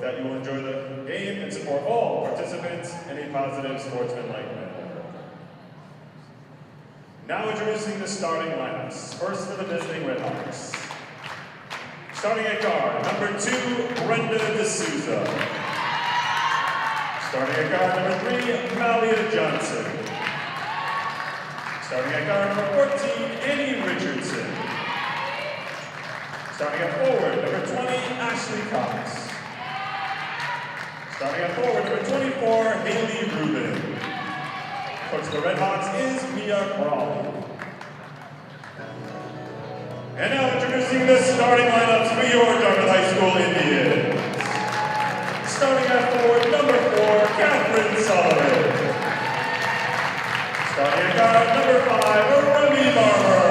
hope that you will enjoy the game and support all participants in a positive sportsmanlike manner. Now introducing the starting lineups. First for the visiting Redhawks. Starting at guard, number 2, Brenda D'Souza. Starting at guard, number 3, Malia Johnson. Starting at guard, number 14, Annie Richardson. Starting at forward, number 20, Ashley Cox. Starting at forward, number 24, Haley Rubin. Coach of the Redhawks is Mia Crawley. And now introducing the starting lineups for your Dartmouth High School Indians. Starting at forward, number 4, Catherine Sullivan. Starting at guard, number 5, Remy Barber.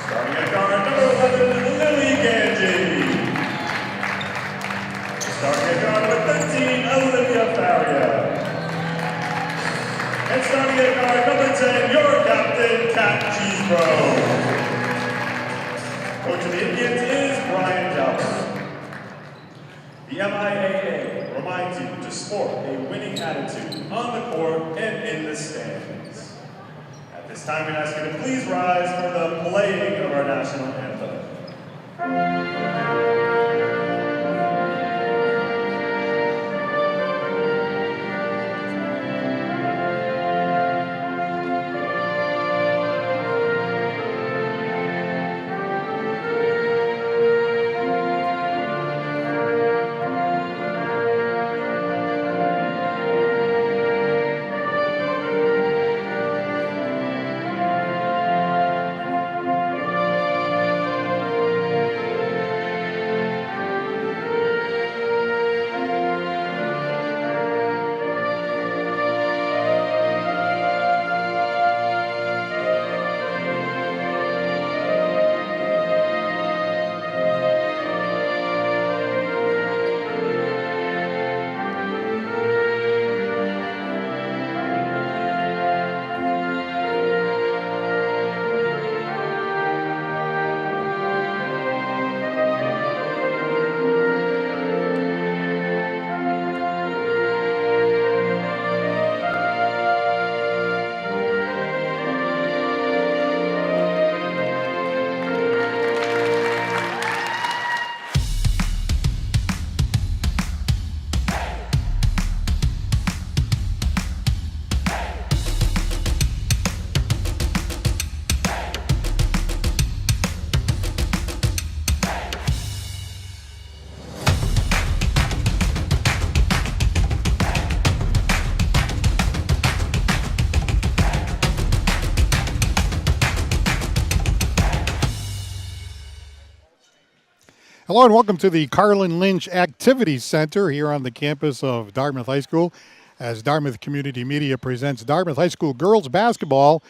Starting at guard, number 11, Lily Ganji. Starting at guard, number 13, Olivia Faria. And starting at guard, number 10, your captain, Kat Cheesebro. Coach of the Indians is Brian Jalbert. The MIAA reminds you to sport a winning attitude on the court and in the stands. At this time, we ask you to please rise for the playing of our national anthem. Hello and welcome to the Carlin Lynch Activity Center here on the campus of Dartmouth High School as Dartmouth Community Media presents Dartmouth High School girls basketball.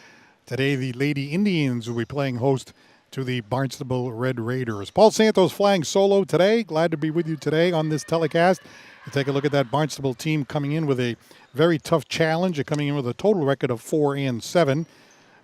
Today the Lady Indians will be playing host to the Barnstable Red Raiders. Paul Santos flying solo today. Glad to be with you today on this telecast. We'll take a look at that Barnstable team coming in with a very tough challenge. They're coming in with a total record of 4-7.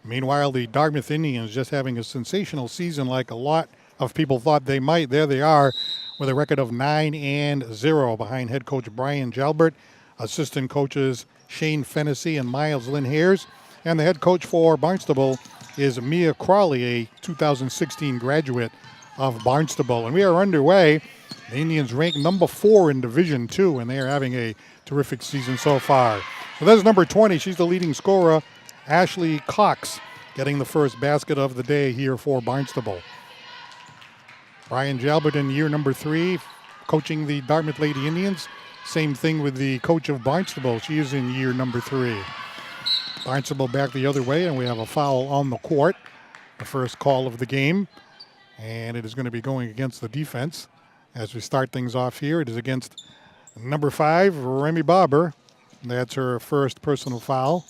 Meanwhile, the Dartmouth Indians just having a sensational season like a lot of people thought they might. There they are with a record of 9-0 behind head coach Brian Jalbert, assistant coaches Shane Fennessy and Miles Lynn Hares, and the head coach for Barnstable is Mia Crawley, a 2016 graduate of Barnstable. And we are underway. The Indians ranked number 4 in Division II, and they are having a terrific season so far. So there's number 20. She's the leading scorer, Ashley Cox, getting the first basket of the day here for Barnstable. Brian Jalbert in year number 3, coaching the Dartmouth Lady Indians. Same thing with the coach of Barnstable. She is in year number 3. Barnstable back the other way, and we have a foul on the court. The first call of the game. And it is going to be going against the defense. As we start things off here, it is against number 5, Remy Barber. That's her first personal foul.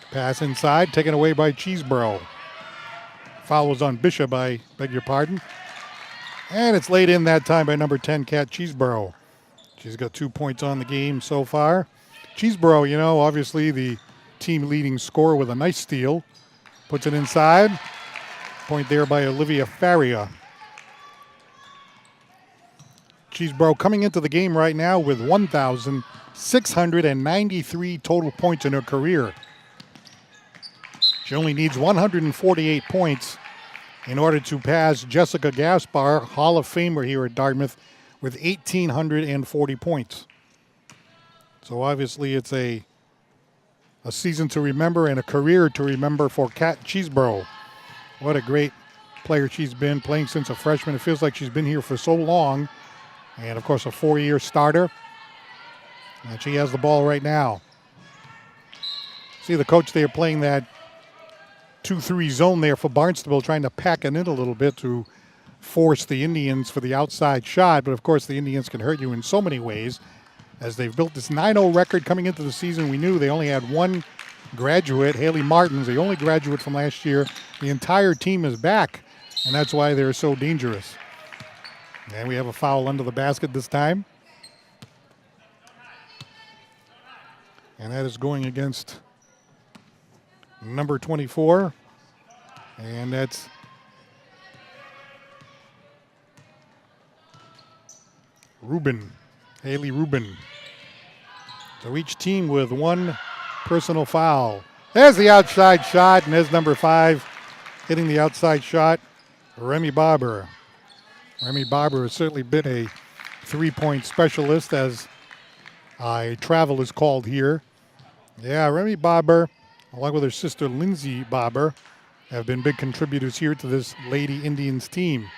Pass inside, taken away by Cheesebro. Foul was on Bishop, I beg your pardon. And it's laid in that time by number 10, Kat Cheesebro. She's got 2 points on the game so far. Cheesebro, you know, obviously the team leading scorer with a nice steal. Puts it inside. Point there by Olivia Faria. Cheeseboro coming into the game right now with 1,693 total points in her career. She only needs 148 points in order to pass Jessica Gaspar, Hall of Famer here at Dartmouth, with 1,840 points. So obviously it's a season to remember and a career to remember for Kat Cheeseboro. What a great player she's been, playing since a freshman. It feels like she's been here for so long. And, of course, a 4-year starter. And she has the ball right now. See the coach there playing that 2-3 zone there for Barnstable, trying to pack it in a little bit to force the Indians for the outside shot. But, of course, the Indians can hurt you in so many ways. As they've built this 9-0 record coming into the season, we knew they only had one graduate, Haley Martins, the only graduate from last year. The entire team is back, and that's why they're so dangerous. And we have a foul under the basket this time. And that is going against number 24. And that's Rubin, Haley Rubin. So each team with one personal foul. There's the outside shot, and there's number 5 hitting the outside shot, Remy Barber. Remy Barber has certainly been a three-point specialist, as a travel is called here. Yeah, Remy Barber, along with her sister Lindsay Barber, have been big contributors here to this Lady Indians team.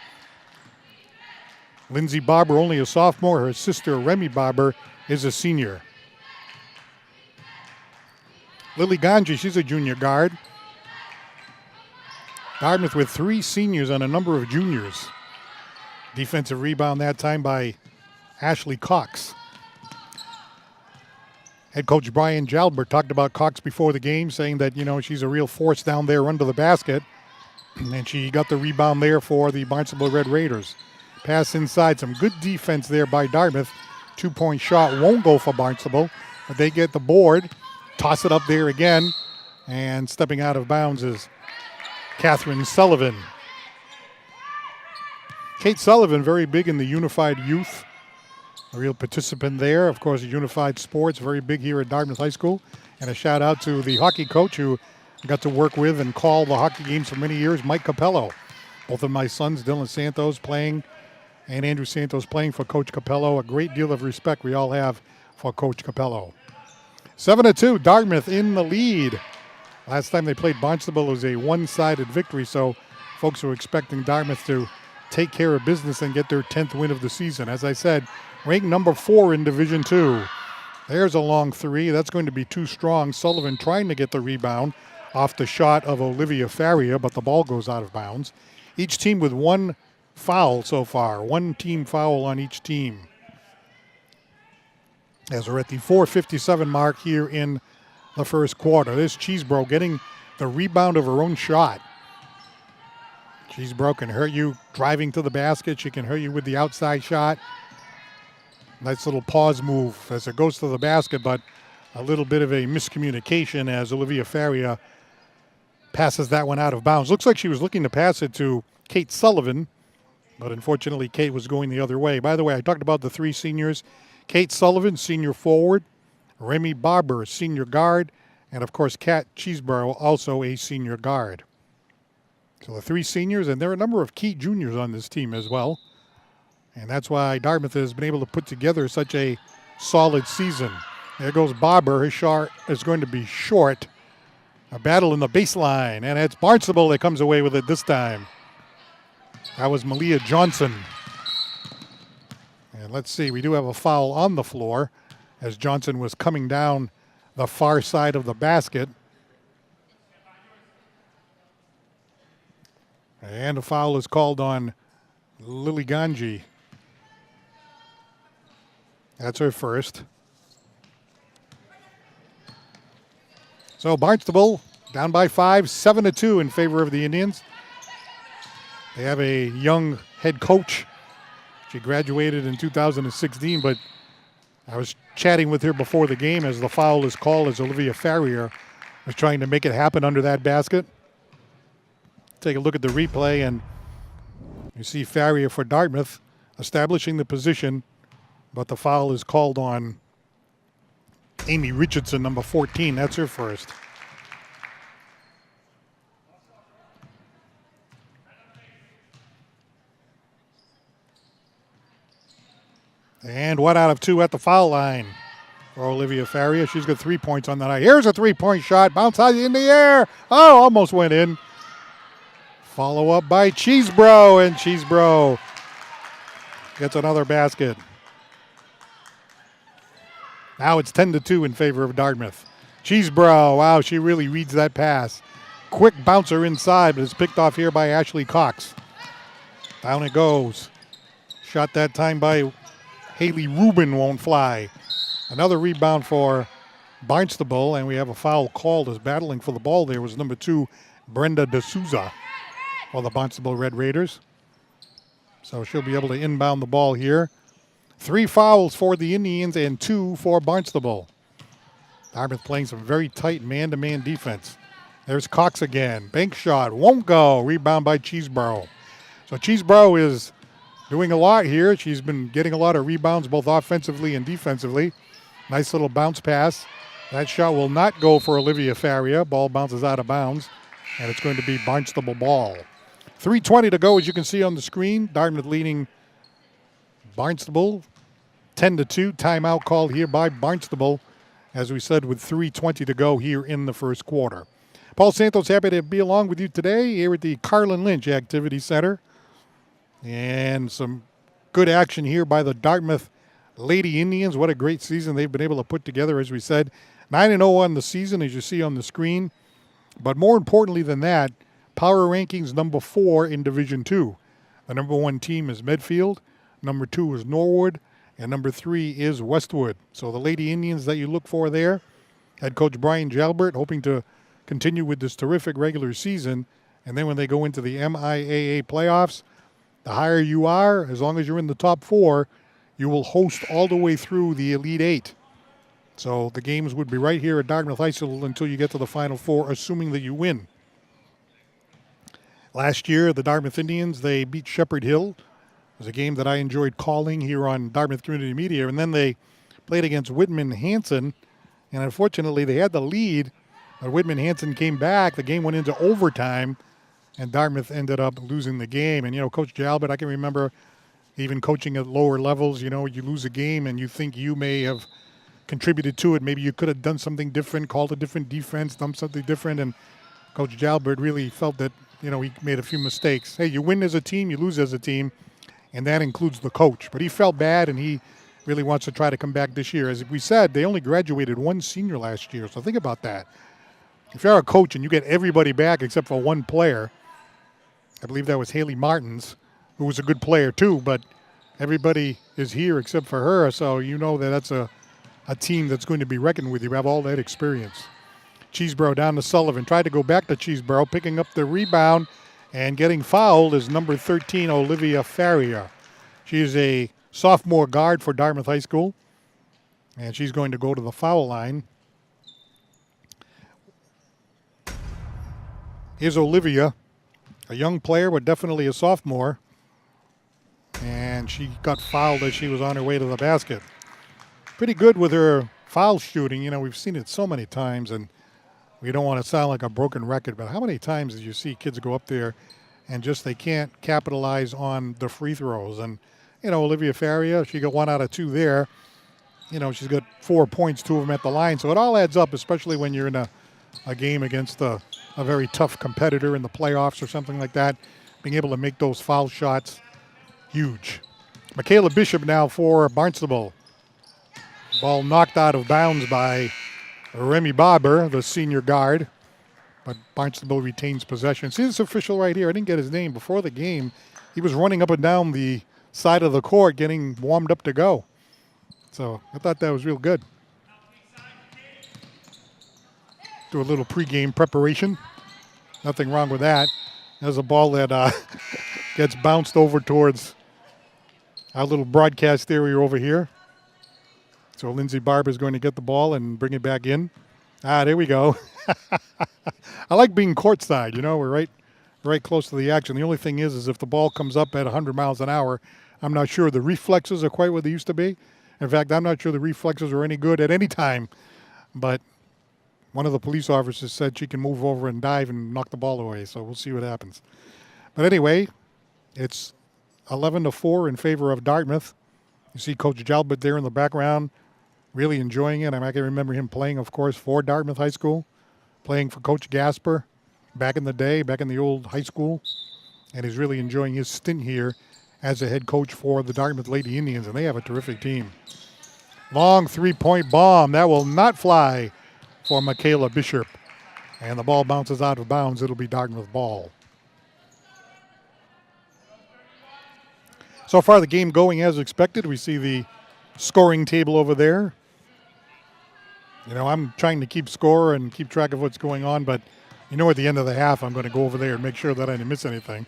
Lindsay Barber only a sophomore. Her sister Remy Barber is a senior. Lily Ganji, she's a junior guard. Dartmouth with 3 seniors and a number of juniors. Defensive rebound that time by Ashley Cox. Head coach Brian Jalbert talked about Cox before the game, saying that, she's a real force down there under the basket. And she got the rebound there for the Barnstable Red Raiders. Pass inside, some good defense there by Dartmouth. 2-point shot won't go for Barnstable, but they get the board, toss it up there again, and stepping out of bounds is Catherine Sullivan. Kate Sullivan, very big in the Unified Youth, a real participant there. Of course, Unified Sports, very big here at Dartmouth High School. And a shout out to the hockey coach who got to work with and call the hockey games for many years, Mike Capello. Both of my sons, Dylan Santos playing and Andrew Santos playing for Coach Capello. A great deal of respect we all have for Coach Capello. 7-2, Dartmouth in the lead. Last time they played Barnstable, it was a one-sided victory, so folks were expecting Dartmouth to take care of business and get their 10th win of the season. As I said, ranked number 4 in Division II. There's a long three. That's going to be too strong. Sullivan trying to get the rebound off the shot of Olivia Faria, but the ball goes out of bounds. Each team with one foul so far. One team foul on each team. As we're at the 4:57 mark here in the first quarter. This Cheeseboro getting the rebound of her own shot. Cheeseboro can hurt you driving to the basket. She can hurt you with the outside shot. Nice little pause move as it goes to the basket, but a little bit of a miscommunication as Olivia Faria passes that one out of bounds. Looks like she was looking to pass it to Kate Sullivan, but unfortunately Kate was going the other way. By the way, I talked about the 3 seniors. Kate Sullivan, senior forward. Remy Barber, senior guard. And, of course, Kat Cheeseboro, also a senior guard. So the 3 seniors, and there are a number of key juniors on this team as well. And that's why Dartmouth has been able to put together such a solid season. There goes Barber. His shot is going to be short. A battle in the baseline, and it's Barnstable that comes away with it this time. That was Malia Johnson. And let's see, we do have a foul on the floor as Johnson was coming down the far side of the basket. And a foul is called on Lily Ganji. That's her first. So Barnstable down by 5, 7-2 in favor of the Indians. They have a young head coach. She graduated in 2016, but I was chatting with her before the game as the foul is called as Olivia Farrier was trying to make it happen under that basket. take a look at the replay, and you see Farrier for Dartmouth establishing the position, but the foul is called on Amy Richardson, number 14. That's her first. And 1 out of 2 at the foul line for Olivia Farrier. She's got 3 points on the night. Here's a three-point shot. Bounce high in the air. Oh, almost went in. Follow up by Cheesebro, and Cheesebro gets another basket. Now it's 10-2 in favor of Dartmouth. Cheesebro, wow, she really reads that pass. Quick bouncer inside, but it's picked off here by Ashley Cox. Down it goes. Shot that time by Haley Rubin, won't fly. Another rebound for Barnstable, and we have a foul called as battling for the ball there was number 2, Brenda D'Souza for the Barnstable Red Raiders. So she'll be able to inbound the ball here. 3 fouls for the Indians and 2 for Barnstable. Dartmouth playing some very tight man-to-man defense. There's Cox again. Bank shot, won't go. Rebound by Cheesebro. So Cheesebro is doing a lot here. She's been getting a lot of rebounds both offensively and defensively. Nice little bounce pass. That shot will not go for Olivia Farrier. Ball bounces out of bounds, and it's going to be Barnstable ball. 3:20 to go, as you can see on the screen. Dartmouth leading Barnstable 10-2. Timeout called here by Barnstable, as we said, with 3:20 to go here in the first quarter. Paul Santos, happy to be along with you today here at the Carlin Lynch Activity Center. And some good action here by the Dartmouth Lady Indians. What a great season they've been able to put together, as we said. 9-0 on the season, as you see on the screen. But more importantly than that, power rankings number 4 in Division 2. The number 1 team is Medfield, number 2 is Norwood, and number 3 is Westwood. So the Lady Indians that you look for there, head coach Brian Jalbert hoping to continue with this terrific regular season. And then when they go into the MIAA playoffs, the higher you are, as long as you're in the top 4, you will host all the way through the Elite 8. So the games would be right here at Dartmouth High School until you get to the Final 4, assuming that you win. Last year, the Dartmouth Indians, they beat Shepherd Hill. It was a game that I enjoyed calling here on Dartmouth Community Media. And then they played against Whitman-Hanson. And unfortunately, they had the lead. But Whitman-Hanson came back. The game went into overtime. And Dartmouth ended up losing the game. And, Coach Jalbert, I can remember even coaching at lower levels, you lose a game and you think you may have contributed to it. Maybe you could have done something different, called a different defense, done something different. And Coach Jalbert really felt that, he made a few mistakes. Hey, you win as a team, you lose as a team, and that includes the coach. But he felt bad, and he really wants to try to come back this year. As we said, they only graduated 1 senior last year, so think about that. If you're a coach and you get everybody back except for 1 player, I believe that was Haley Martins, who was a good player too, but everybody is here except for her, so that's a team that's going to be reckoned with. You have all that experience. Cheesebro down to Sullivan. Tried to go back to Cheesebro, picking up the rebound and getting fouled is number 13, Olivia Farrier. She is a sophomore guard for Dartmouth High School, and she's going to go to the foul line. Here's Olivia, a young player, but definitely a sophomore. And she got fouled as she was on her way to the basket. Pretty good with her foul shooting. We've seen it so many times, and we don't want to sound like a broken record, but how many times did you see kids go up there and just they can't capitalize on the free throws? And, Olivia Farrier, she got 1 out of 2 there. She's got 4 points, 2 of them at the line. So it all adds up, especially when you're in a game against a very tough competitor in the playoffs or something like that. Being able to make those foul shots, huge. Michaela Bishop now for Barnstable. Ball knocked out of bounds by Remy Barber, the senior guard. But Barnstable retains possession. See this official right here. I didn't get his name. Before the game, he was running up and down the side of the court getting warmed up to go. So I thought that was real good. Do a little pregame preparation. Nothing wrong with that. There's a ball that gets bounced over towards our little broadcast area over here. So Lindsay Barber is going to get the ball and bring it back in. There we go. I like being courtside. We're right right close to the action. The only thing is if the ball comes up at 100 miles an hour, I'm not sure the reflexes are quite what they used to be. In fact, I'm not sure the reflexes are any good at any time. But one of the police officers said she can move over and dive and knock the ball away, so we'll see what happens. But anyway, it's 11-4 in favor of Dartmouth. You see Coach Jalbert there in the background, really enjoying it. I can remember him playing, of course, for Dartmouth High School, playing for Coach Gasper back in the day, back in the old high school. And he's really enjoying his stint here as a head coach for the Dartmouth Lady Indians, and they have a terrific team. Long three-point bomb. That will not fly for Michaela Bishop. And the ball bounces out of bounds. It'll be Dartmouth ball. So far, the game going as expected. We see the scoring table over there. You know, I'm trying to keep score and keep track of what's going on, but you know at the end of the half, I'm going to go over there and make sure that I didn't miss anything.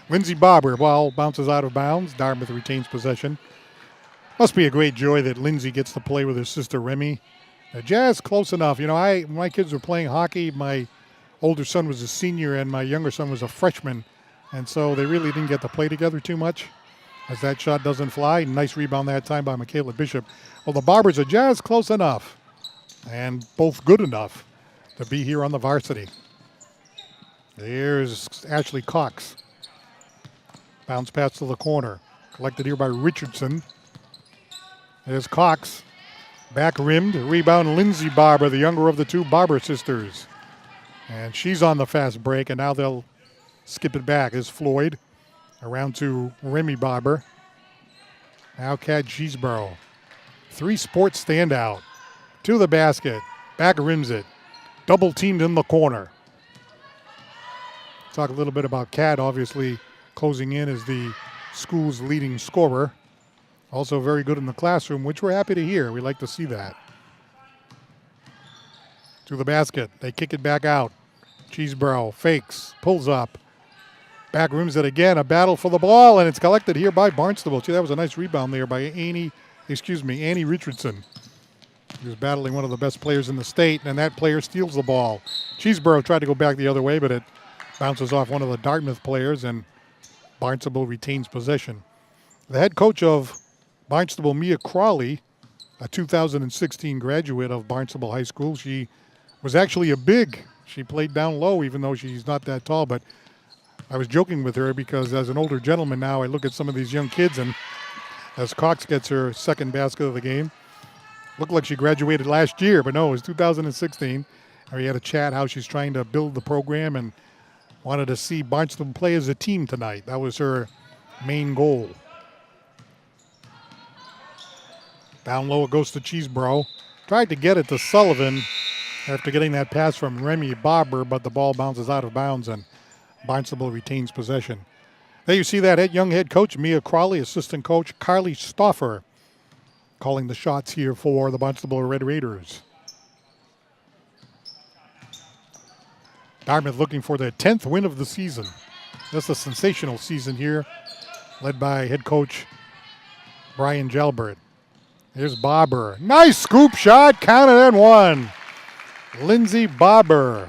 Lindsay Barber, ball bounces out of bounds. Dartmouth retains possession. Must be a great joy that Lindsay gets to play with her sister Remy. Jazz close enough. You know, when my kids were playing hockey, my older son was a senior and my younger son was a freshman. And so they really didn't get to play together too much as that shot doesn't fly. Nice rebound that time by Michaela Bishop. Well, the Barbers are Jazz close enough and both good enough to be here on the varsity. There's Ashley Cox. Bounce pass to the corner. Collected here by Richardson. There's Cox. Back rimmed. Rebound Lindsay Barber, the younger of the two Barber sisters. And she's on the fast break, and now they'll skip it back. Is Floyd around to Remy Barber. Now Kat Cheeseborough. Three sports standout. To the basket. Back rims it. Double teamed in the corner. Talk a little bit about Kat, obviously closing in as the school's leading scorer. Also very good in the classroom, which we're happy to hear. We like to see that. To the basket. They kick it back out. Cheeseborough fakes, pulls up. Back rims it again. A battle for the ball, and it's collected here by Barnstable. See, that was a nice rebound there by Annie Richardson. He was battling one of the best players in the state, and that player steals the ball. Cheeseborough tried to go back the other way, but it bounces off one of the Dartmouth players, and Barnstable retains possession. The head coach of Barnstable, Mia Crawley, a 2016 graduate of Barnstable High School. She was actually a big. She played down low, even though she's not that tall, but I was joking with her because as an older gentleman now, I look at some of these young kids, and as Cox gets her second basket of the game, looked like she graduated last year, but no, it was 2016. We had a chat how she's trying to build the program and wanted to see Barnstable play as a team tonight. That was her main goal. Down low it goes to Cheeseborough. Tried to get it to Sullivan after getting that pass from Remy Barber, but the ball bounces out of bounds and Barnstable retains possession. There you see that young head coach, Mia Crawley, assistant coach Carly Stauffer, calling the shots here for the Barnstable Red Raiders. Dartmouth looking for their 10th win of the season. That's a sensational season here, led by head coach Brian Jalbert. Here's Barber. Nice scoop shot, counted and one. Lindsay Barber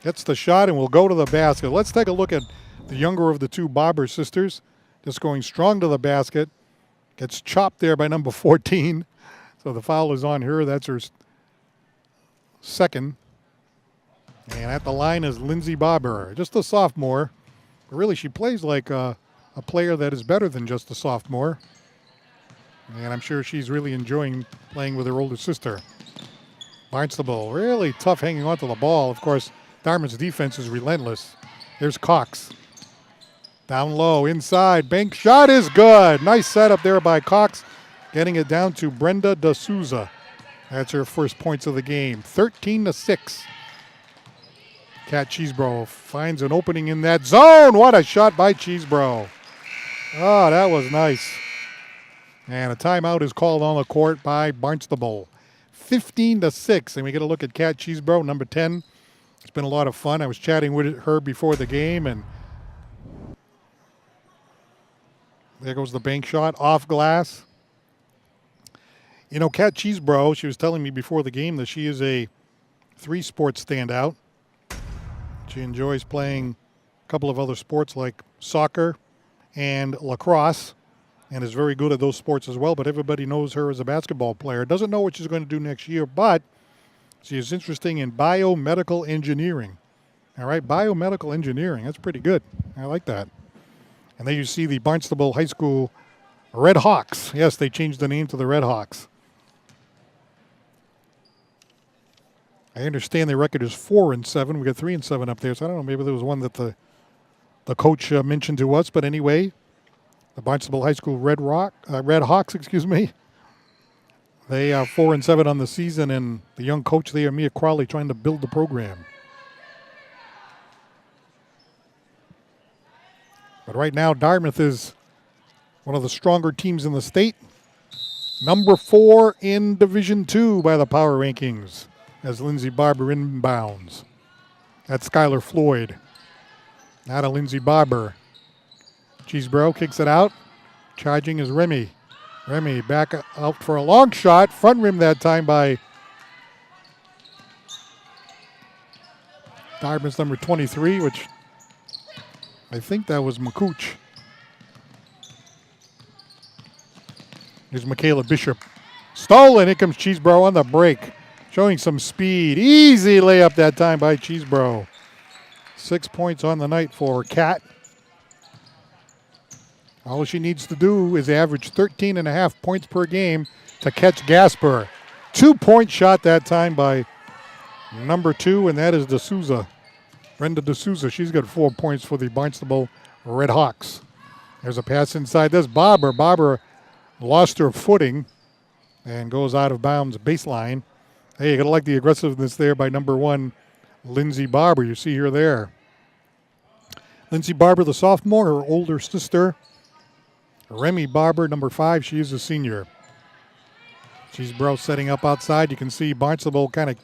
gets the shot and will go to the basket. Let's take a look at the younger of the two Barber sisters. Just going strong to the basket. Gets chopped there by number 14. So the foul is on her. That's her second. And at the line is Lindsay Barber, just a sophomore. But really, she plays like a player that is better than just a sophomore. And I'm sure she's really enjoying playing with her older sister. Barnstable, really tough hanging onto the ball. Of course, Dartmouth's defense is relentless. Here's Cox. Down low, inside. Bank shot is good. Nice setup there by Cox. Getting it down to Brenda D'Souza. That's her first points of the game. 13-6. Kat Cheeseborough finds an opening in that zone. What a shot by Cheeseborough. Oh, that was nice. And a timeout is called on the court by Barnstable. 15-6. And we get a look at Kat Cheeseborough, number 10. It's been a lot of fun. I was chatting with her before the game, and there goes the bank shot off glass. You know, Kat Cheeseborough, she was telling me before the game that she is a 3 sports stand out. She enjoys playing a couple of other sports like soccer and lacrosse, and is very good at those sports as well, but everybody knows her as a basketball player. Doesn't know what she's going to do next year, but she is interesting in biomedical engineering. All right, biomedical engineering, that's pretty good. I like that. And there you see the Barnstable High School Red Hawks. Yes, they changed the name to the Red Hawks. I understand the record is 4-7. We got 3-7 up there, so I don't know, maybe there was one that the coach mentioned to us, but anyway, the Barnstable High School Red Hawks, they are 4-7 on the season, and the young coach there, Mia Crowley, trying to build the program. But right now, Dartmouth is one of the stronger teams in the state. Number 4 in Division II by the power rankings as Lindsay Barber inbounds. That's Skylar Floyd. Now to Lindsay Barber. Cheesebro kicks it out. Charging is Remy. Remy back out for a long shot. Front rim that time by Dartmouth's number 23, which I think that was McCooch. Here's Michaela Bishop. Stolen. Here comes Cheesebro on the break. Showing some speed. Easy layup that time by Cheesebro. 6 points on the night for Kat. All she needs to do is average 13.5 points per game to catch Gasper. 2-point shot that time by number 2, and that is D'Souza. Brenda D'Souza. She's got 4 points for the Barnstable Red Hawks. There's a pass inside. There's Barber. Barber lost her footing and goes out of bounds baseline. Hey, you got to like the aggressiveness there by number 1, Lindsay Barber. You see her there. Lindsay Barber, the sophomore, her older sister. Remy Barber, number 5, she is a senior. Cheesebro setting up outside. You can see Barnstable kind of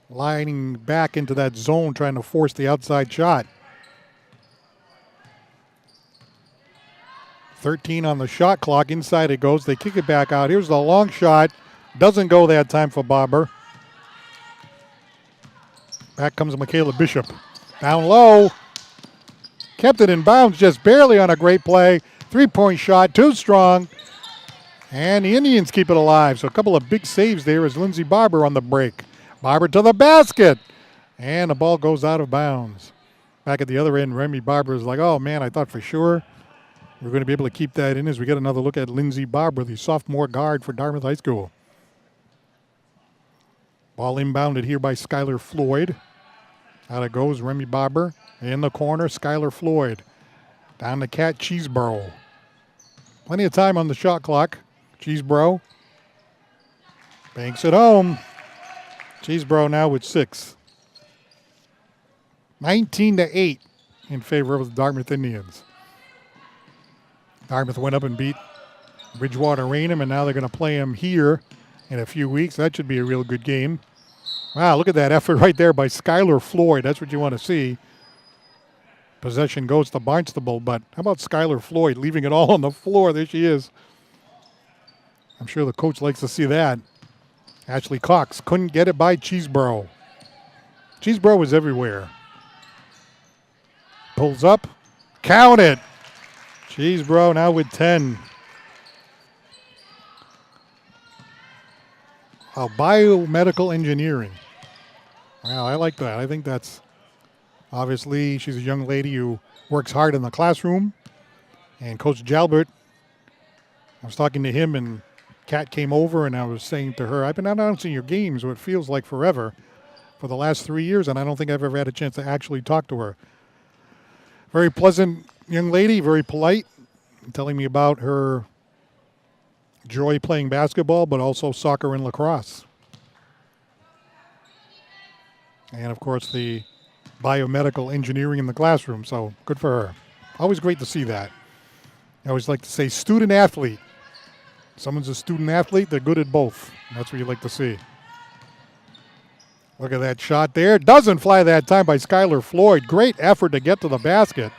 lining back into that zone, trying to force the outside shot. 13 on the shot clock. Inside it goes. They kick it back out. Here's the long shot. Doesn't go that time for Barber. Back comes Michaela Bishop. Down low. Kept it in bounds just barely on a great play. 3-point shot, too strong. And the Indians keep it alive. So a couple of big saves there as Lindsay Barber on the break. Barber to the basket. And the ball goes out of bounds. Back at the other end, Remy Barber is like, oh, man, I thought for sure we're going to be able to keep that in as we get another look at Lindsay Barber, the sophomore guard for Dartmouth High School. Ball inbounded here by Skylar Floyd. Out it goes, Remy Barber. In the corner, Skylar Floyd. Down to Kat Cheesebro. Plenty of time on the shot clock. Cheesebro banks it home. Cheesebro now with 6. 19-8 in favor of the Dartmouth Indians. Dartmouth went up and beat Bridgewater Raynham, and now they're going to play them here in a few weeks. That should be a real good game. Wow, look at that effort right there by Skylar Floyd. That's what you want to see. Possession goes to Barnstable, but how about Skylar Floyd leaving it all on the floor? There she is. I'm sure the coach likes to see that. Ashley Cox couldn't get it by Cheesebro. Cheesebro was everywhere. Pulls up. Count it. Cheesebro now with 10. Wow, biomedical engineering. Wow, I like that. I think that's obviously she's a young lady who works hard in the classroom. And Coach Jalbert, I was talking to him and Kat came over and I was saying to her, I've been announcing your games, what feels like forever, for the last 3 years, and I don't think I've ever had a chance to actually talk to her. Very pleasant young lady, very polite, telling me about her joy playing basketball, but also soccer and lacrosse. And, of course, the biomedical engineering in the classroom, so good for her. Always great to see that. I always like to say student-athlete. Someone's a student-athlete, they're good at both. That's what you like to see. Look at that shot there. Doesn't fly that time by Skylar Floyd. Great effort to get to the basket.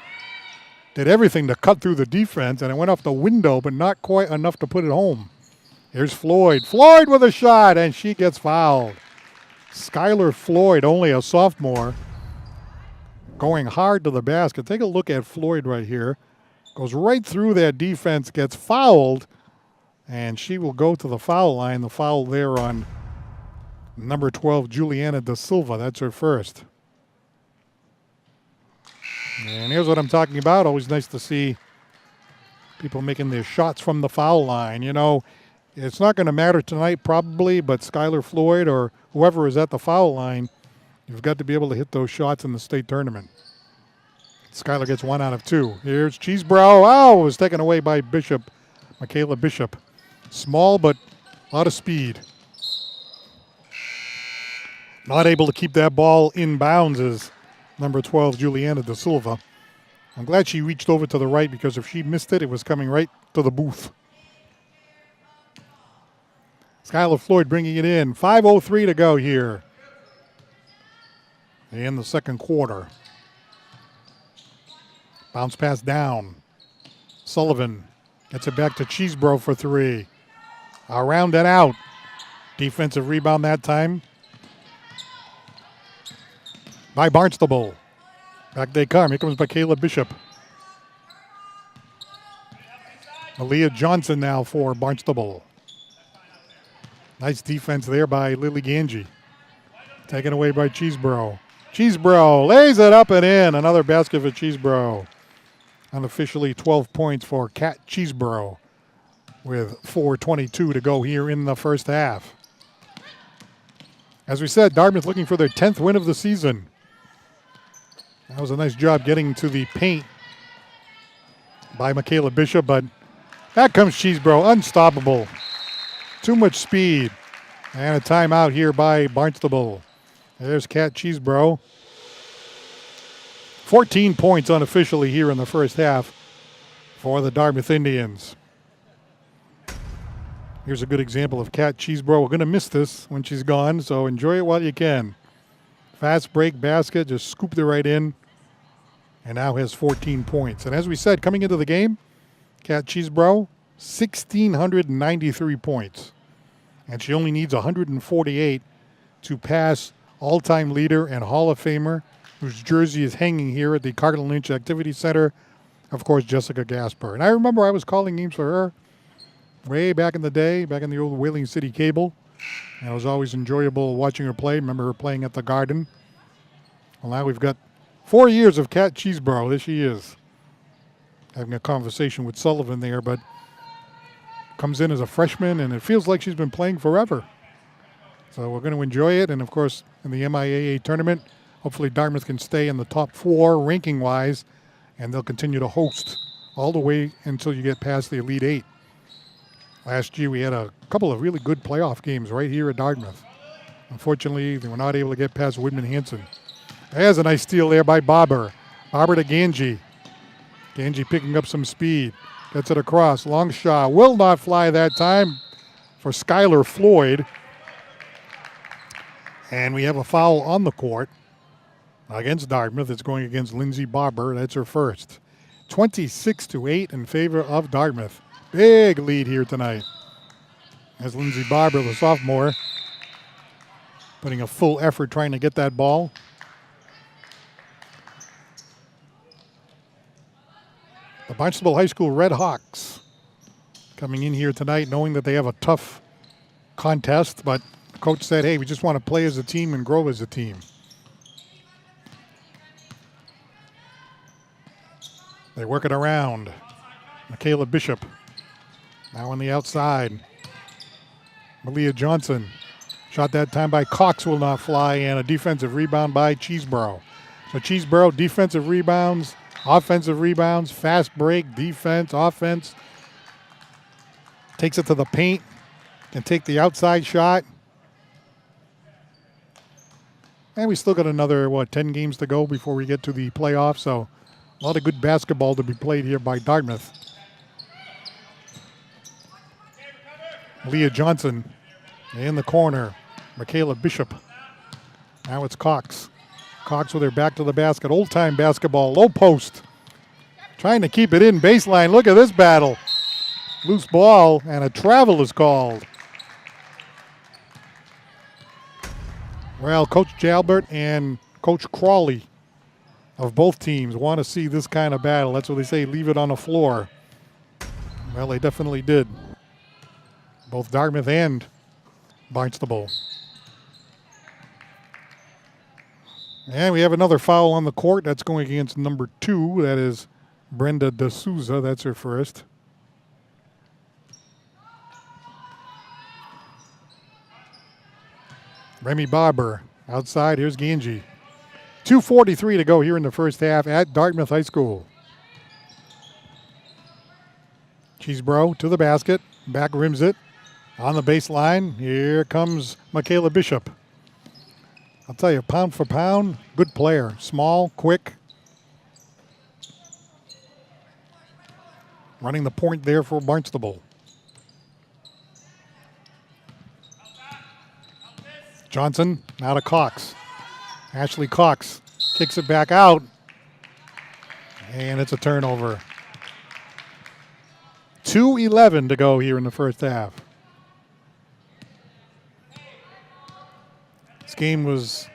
Did everything to cut through the defense, and it went off the window, but not quite enough to put it home. Here's Floyd. Floyd with a shot, and she gets fouled. Skylar Floyd, only a sophomore, going hard to the basket. Take a look at Floyd right here. Goes right through that defense, gets fouled, and she will go to the foul line. The foul there on number 12, Juliana Da Silva. That's her first. And here's what I'm talking about. Always nice to see people making their shots from the foul line. You know, it's not going to matter tonight probably, but Skylar Floyd or whoever is at the foul line, you've got to be able to hit those shots in the state tournament. Skylar gets 1 out of 2. Here's Cheesebrough. Oh, it was taken away by Bishop, Michaela Bishop. Small, but a lot of speed. Not able to keep that ball in bounds is number 12, Juliana Da Silva. I'm glad she reached over to the right because if she missed it, it was coming right to the booth. Skylar Floyd bringing it in. 5:03 to go here in the second quarter. Bounce pass down. Sullivan gets it back to Cheesebrough for 3. Around and out. Defensive rebound that time by Barnstable. Back they come. Here comes Michaela Bishop. Aaliyah Johnson now for Barnstable. Nice defense there by Lily Ganji. Taken away by Cheesebrough. Cheesebrough lays it up and in. Another basket for Cheesebrough. Unofficially 12 points for Kat Cheesebrough with 4:22 to go here in the first half. As we said, Dartmouth looking for their 10th win of the season. That was a nice job getting to the paint by Michaela Bishop, but back comes Cheesebrough, unstoppable. Too much speed. And a timeout here by Barnstable. There's Kat Cheesebrough. 14 points unofficially here in the first half for the Dartmouth Indians. Here's a good example of Kat Cheesebrough. We're going to miss this when she's gone, so enjoy it while you can. Fast break basket, just scooped it right in, and now has 14 points. And as we said, coming into the game, Kat Cheesebrough, 1,693 points. And she only needs 148 to pass all-time leader and Hall of Famer, whose jersey is hanging here at the Carlin Lynch Activity Center, of course, Jessica Gasper. And I remember I was calling games for her way back in the day, back in the old Whaling City Cable. And it was always enjoyable watching her play. Remember her playing at the Garden. Well, now we've got 4 years of Kat Cheesebrough. There she is. Having a conversation with Sullivan there, but comes in as a freshman, and it feels like she's been playing forever. So we're going to enjoy it. And, of course, in the MIAA tournament, hopefully Dartmouth can stay in the top 4 ranking-wise, and they'll continue to host all the way until you get past the Elite 8. Last year we had a couple of really good playoff games right here at Dartmouth. Unfortunately, they were not able to get past Whitman Hanson. There's a nice steal there by Barber. Barber to Ganji. Ganji picking up some speed. Gets it across. Long shot. Will not fly that time for Skylar Floyd. And we have a foul on the court against Dartmouth. It's going against Lindsay Barber. That's her first. 26-8 in favor of Dartmouth. Big lead here tonight. As Lindsay Barber, the sophomore, putting a full effort trying to get that ball. The Barnstable High School Red Hawks coming in here tonight knowing that they have a tough contest, but the coach said, hey, we just want to play as a team and grow as a team. They work it around. Michaela Bishop now on the outside. Malia Johnson. Shot that time by Cox will not fly, and a defensive rebound by Cheesebrough. So Cheesebrough, defensive rebounds, offensive rebounds, fast break, defense, offense. Takes it to the paint. Can take the outside shot. And we still got another, 10 games to go before we get to the playoffs. So a lot of good basketball to be played here by Dartmouth. Leah Johnson in the corner. Michaela Bishop. Now it's Cox. Cox with her back to the basket. Old-time basketball. Low post. Trying to keep it in baseline. Look at this battle. Loose ball, and a travel is called. Well, Coach Jalbert and Coach Crawley of both teams want to see this kind of battle. That's what they say, leave it on the floor. Well, they definitely did. Both Dartmouth and Barnstable. And we have another foul on the court. That's going against number 2. That is Brenda D'Souza. That's her first. Remy Barber outside. Here's Ganji. 2:43 to go here in the first half at Dartmouth High School. Cheesebro to the basket. Back rims it. On the baseline, here comes Michaela Bishop. I'll tell you, pound for pound, good player. Small, quick. Running the point there for Barnstable. Johnson, now to Cox. Ashley Cox kicks it back out. And it's a turnover. 2:11 to go here in the first half. This game was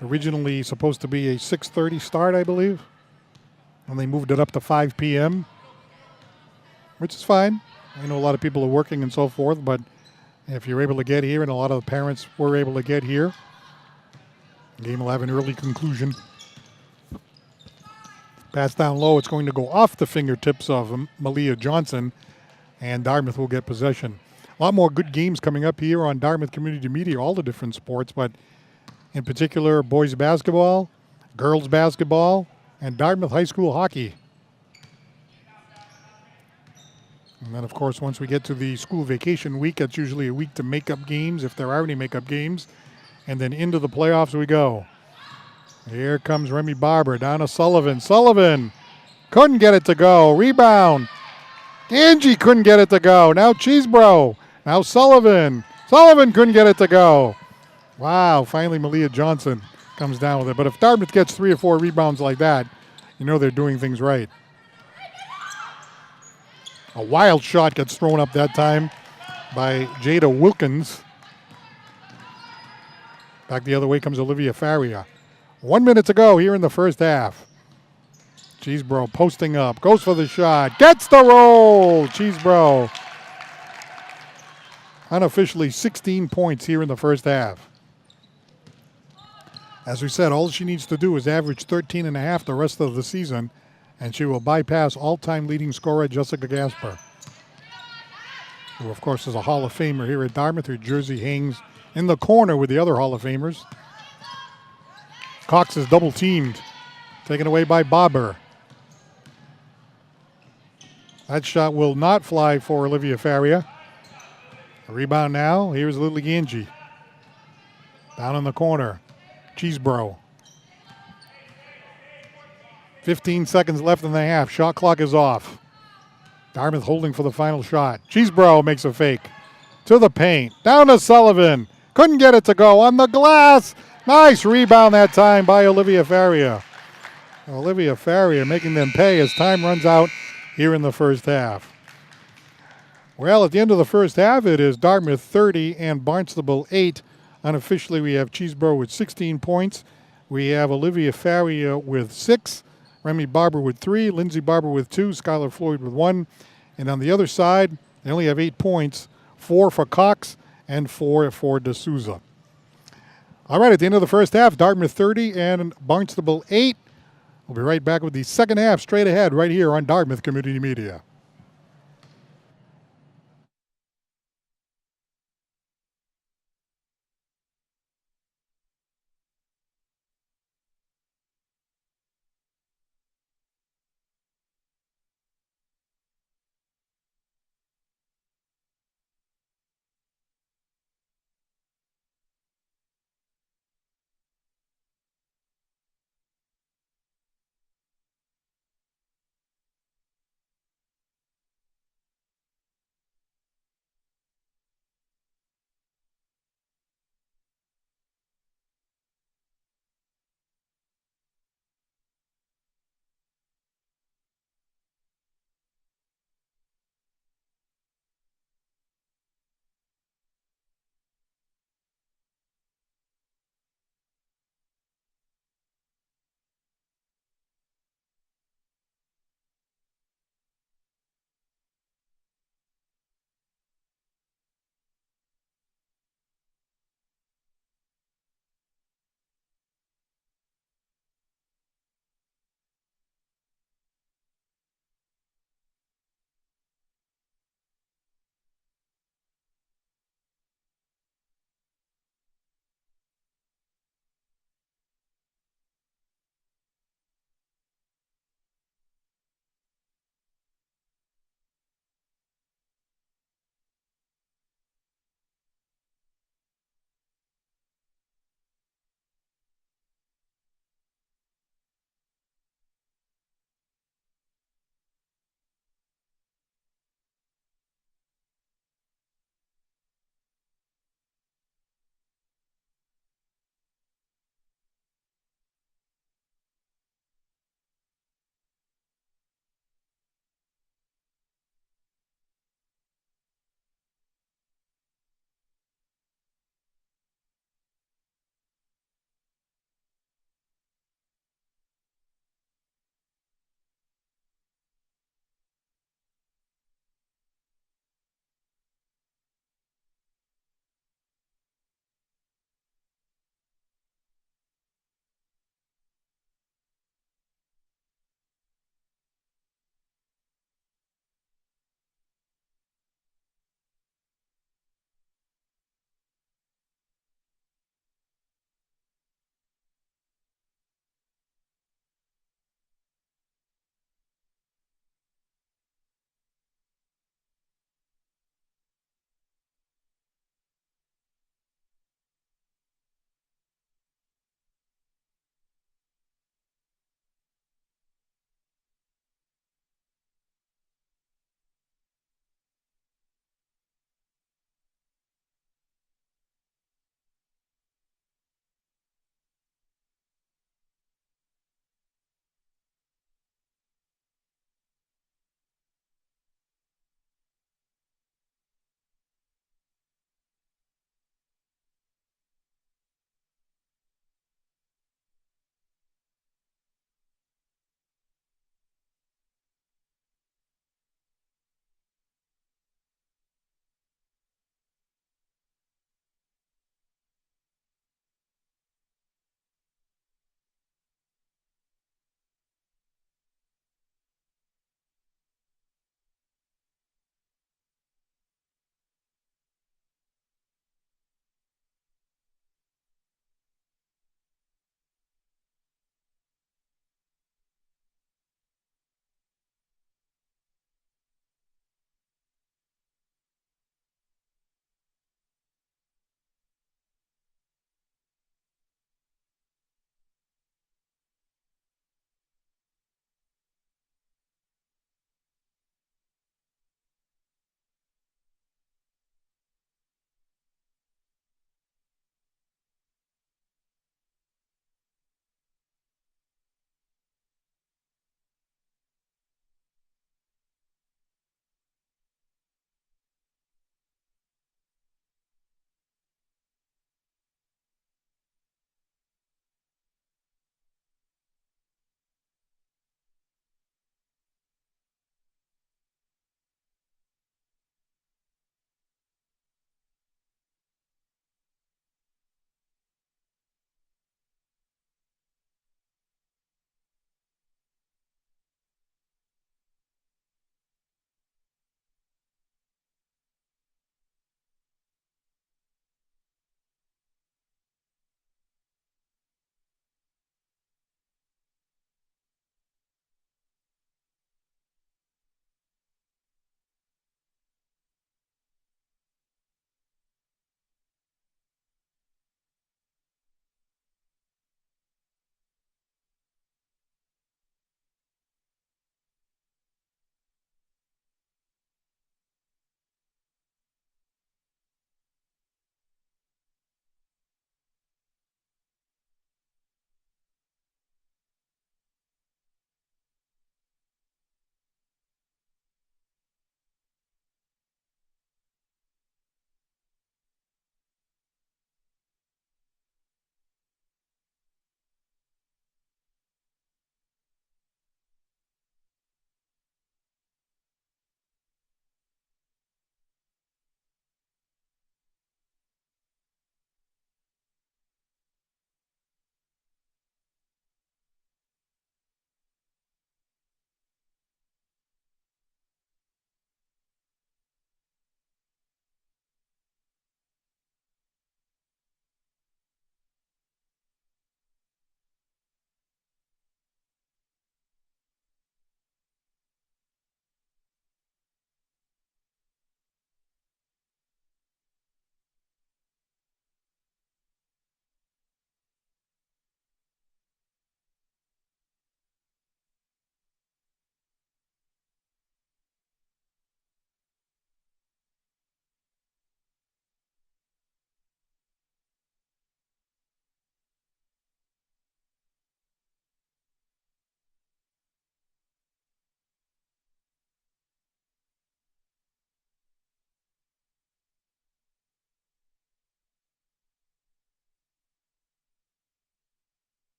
originally supposed to be a 6:30 start, I believe. And they moved it up to 5 p.m., which is fine. I know a lot of people are working and so forth, but if you're able to get here, and a lot of the parents were able to get here, the game will have an early conclusion. Pass down low, it's going to go off the fingertips of Malia Johnson, and Dartmouth will get possession. A lot more good games coming up here on Dartmouth Community Media, all the different sports, but in particular, boys basketball, girls basketball, and Dartmouth High School hockey. And then, of course, once we get to the school vacation week, it's usually a week to make up games, if there are any make-up games. And then into the playoffs we go. Here comes Remy Barber down to Sullivan. Sullivan couldn't get it to go. Rebound. Angie couldn't get it to go. Now Cheesebro. Now Sullivan. Sullivan couldn't get it to go. Wow, finally Malia Johnson comes down with it. But if Dartmouth gets 3 or 4 rebounds like that, you know they're doing things right. A wild shot gets thrown up that time by Jada Wilkins. Back the other way comes Olivia Faria. 1 minute to go here in the first half. Cheesebro posting up, goes for the shot, gets the roll. Cheesebro. Unofficially 16 points here in the first half. As we said, all she needs to do is average 13 and a half the rest of the season, and she will bypass all-time leading scorer Jessica Gasper, who, of course, is a Hall of Famer here at Dartmouth. Her jersey hangs in the corner with the other Hall of Famers. Cox is double-teamed, taken away by Barber. That shot will not fly for Olivia Faria. A rebound now. Here's Lily Ganji. Down in the corner. Cheesebro. 15 seconds left in the half. Shot clock is off. Dartmouth holding for the final shot. Cheesebro makes a fake. To the paint. Down to Sullivan. Couldn't get it to go. On the glass. Nice rebound that time by Olivia Faria. Olivia Faria making them pay as time runs out here in the first half. Well, at the end of the first half, it is Dartmouth 30 and Barnstable 8. Unofficially, we have Cheesebro with 16 points. We have Olivia Faria with 6. Remy Barber with 3, Lindsay Barber with 2, Skylar Floyd with 1. And on the other side, they only have 8 points, 4 for Cox and 4 for D'Souza. All right, at the end of the first half, Dartmouth 30 and Barnstable 8. We'll be right back with the second half straight ahead right here on Dartmouth Community Media.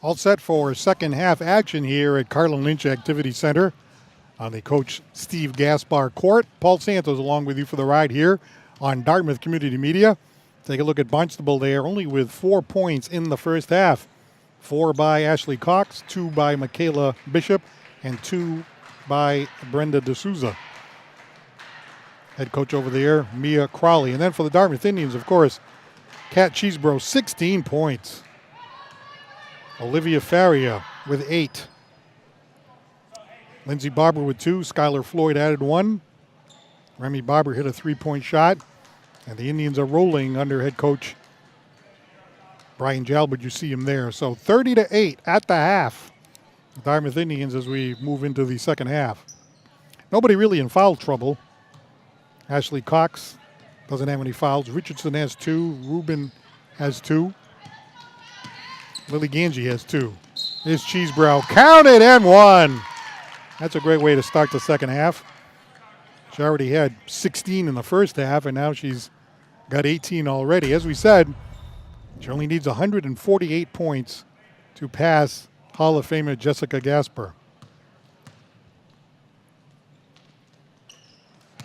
All set for second half action here at Carlin Lynch Activity Center on the Coach Steve Gaspar court. Paul Santos along with you for the ride here on Dartmouth Community Media. Take a look at Barnstable there, only with 4 points in the first half. 4 by Ashley Cox, 2 by Michaela Bishop, and 2 by Brenda D'Souza. Head coach over there, Mia Crowley. And then for the Dartmouth Indians, of course, Kat Cheesebro, 16 points. Olivia Faria with 8. Lindsay Barber with 2. Skylar Floyd added 1. Remy Barber hit a 3-point shot. And the Indians are rolling under head coach Brian Jalbert. You see him there. So 30-8 at the half. The Dartmouth Indians as we move into the second half. Nobody really in foul trouble. Ashley Cox doesn't have any fouls. Richardson has 2. Rubin has 2. Lily Ganji has 2. Here's Cheesebrow. Counted and 1. That's a great way to start the second half. She already had 16 in the first half, and now she's got 18 already. As we said, she only needs 148 points to pass Hall of Famer Jessica Gasper.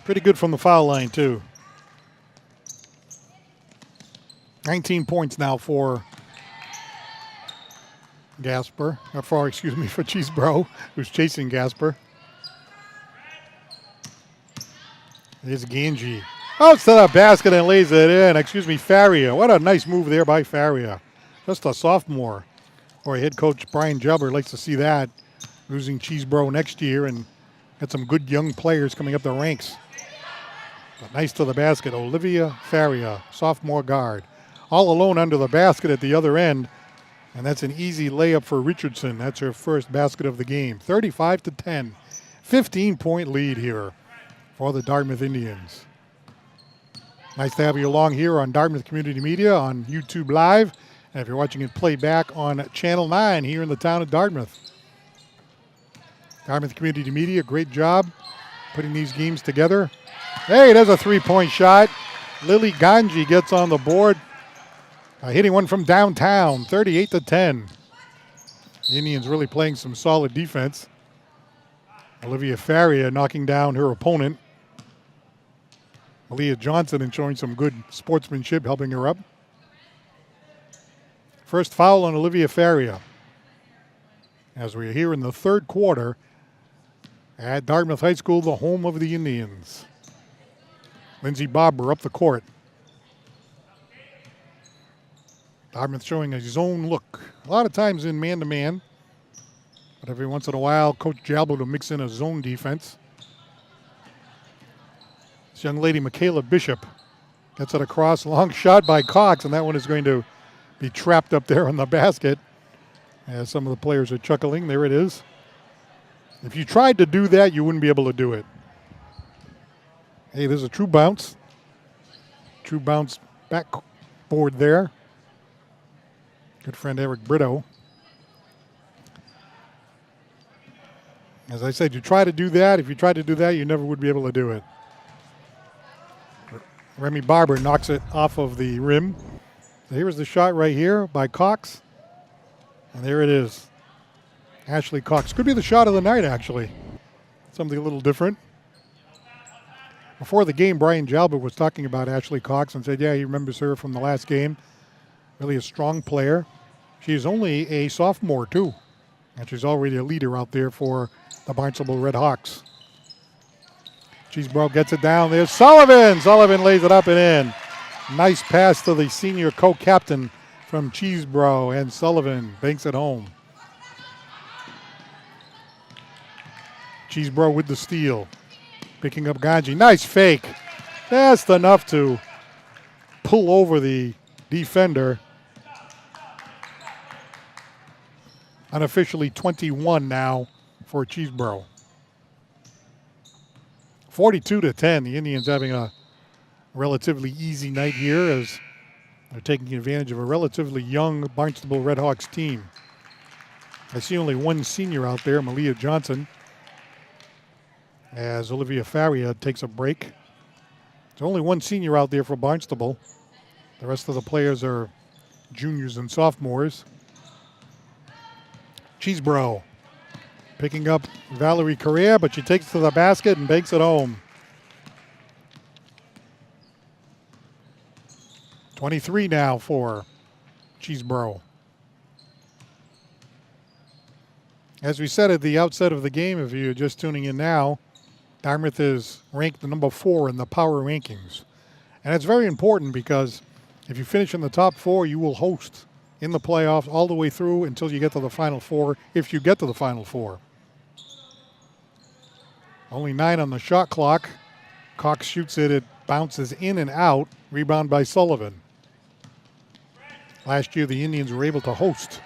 Pretty good from the foul line, too. 19 points now for Gasper. For Cheesebro, who's chasing Gasper. Here's Ganji. Outs to the basket and lays it in. Faria. What a nice move there by Faria. Just a sophomore. Boy, head coach Brian Jalbert likes to see that. Losing Cheesebro next year and got some good young players coming up the ranks. But nice to the basket. Olivia Faria, sophomore guard. All alone under the basket at the other end. And that's an easy layup for Richardson. That's her first basket of the game. 35-10. 15-point lead here for the Dartmouth Indians. Nice to have you along here on Dartmouth Community Media on YouTube Live. And if you're watching it play back on Channel 9 here in the town of Dartmouth. Dartmouth Community Media, great job putting these games together. Hey, there's a 3-point shot. Lily Ganji gets on the board. Hitting one from downtown, 38-10. The Indians really playing some solid defense. Olivia Faria knocking down her opponent. Malia Johnson enjoying some good sportsmanship, helping her up. First foul on Olivia Faria. As we're here in the third quarter at Dartmouth High School, the home of the Indians. Lindsay Barber up the court. Dartmouth showing a zone look. A lot of times in man-to-man. But every once in a while, Coach Jalbert will mix in a zone defense. This young lady, Michaela Bishop, gets it across. Long shot by Cox, and that one is going to be trapped up there on the basket. As some of the players are chuckling. There it is. If you tried to do that, you wouldn't be able to do it. Hey, there's a true bounce. True bounce backboard there. Good friend Eric Brito. As I said, you try to do that. If you tried to do that, you never would be able to do it. Remy Barber knocks it off of the rim. So here's the shot right here by Cox. And there it is. Ashley Cox. Could be the shot of the night, actually. Something a little different. Before the game, Brian Jalbert was talking about Ashley Cox and said, yeah, he remembers her from the last game. Really a strong player. She's only a sophomore, too. And she's already a leader out there for the Barnstable Red Hawks. Cheesebro gets it down. There's Sullivan. Sullivan lays it up and in. Nice pass to the senior co-captain from Cheesebro, and Sullivan banks it home. Cheesebro with the steal. Picking up Ganji. Nice fake. Just enough to pull over the defender. Unofficially 21 now for Cheesebro. 42-10. The Indians having a relatively easy night here as they're taking advantage of a relatively young Barnstable Red Hawks team. I see only one senior out there, Malia Johnson, as Olivia Faria takes a break. There's only one senior out there for Barnstable. The rest of the players are juniors and sophomores. Cheesebro picking up Valerie Correa, but she takes it to the basket and banks it home. 23 now for Cheesebro. As we said at the outset of the game, if you're just tuning in now, Dartmouth is ranked number 4 in the power rankings. And it's very important because if you finish in the top 4, you will host in the playoffs all the way through until you get to the Final Four, if you get to the Final Four. Only 9 on the shot clock. Cox shoots it. It bounces in and out. Rebound by Sullivan. Last year, the Indians were able to host.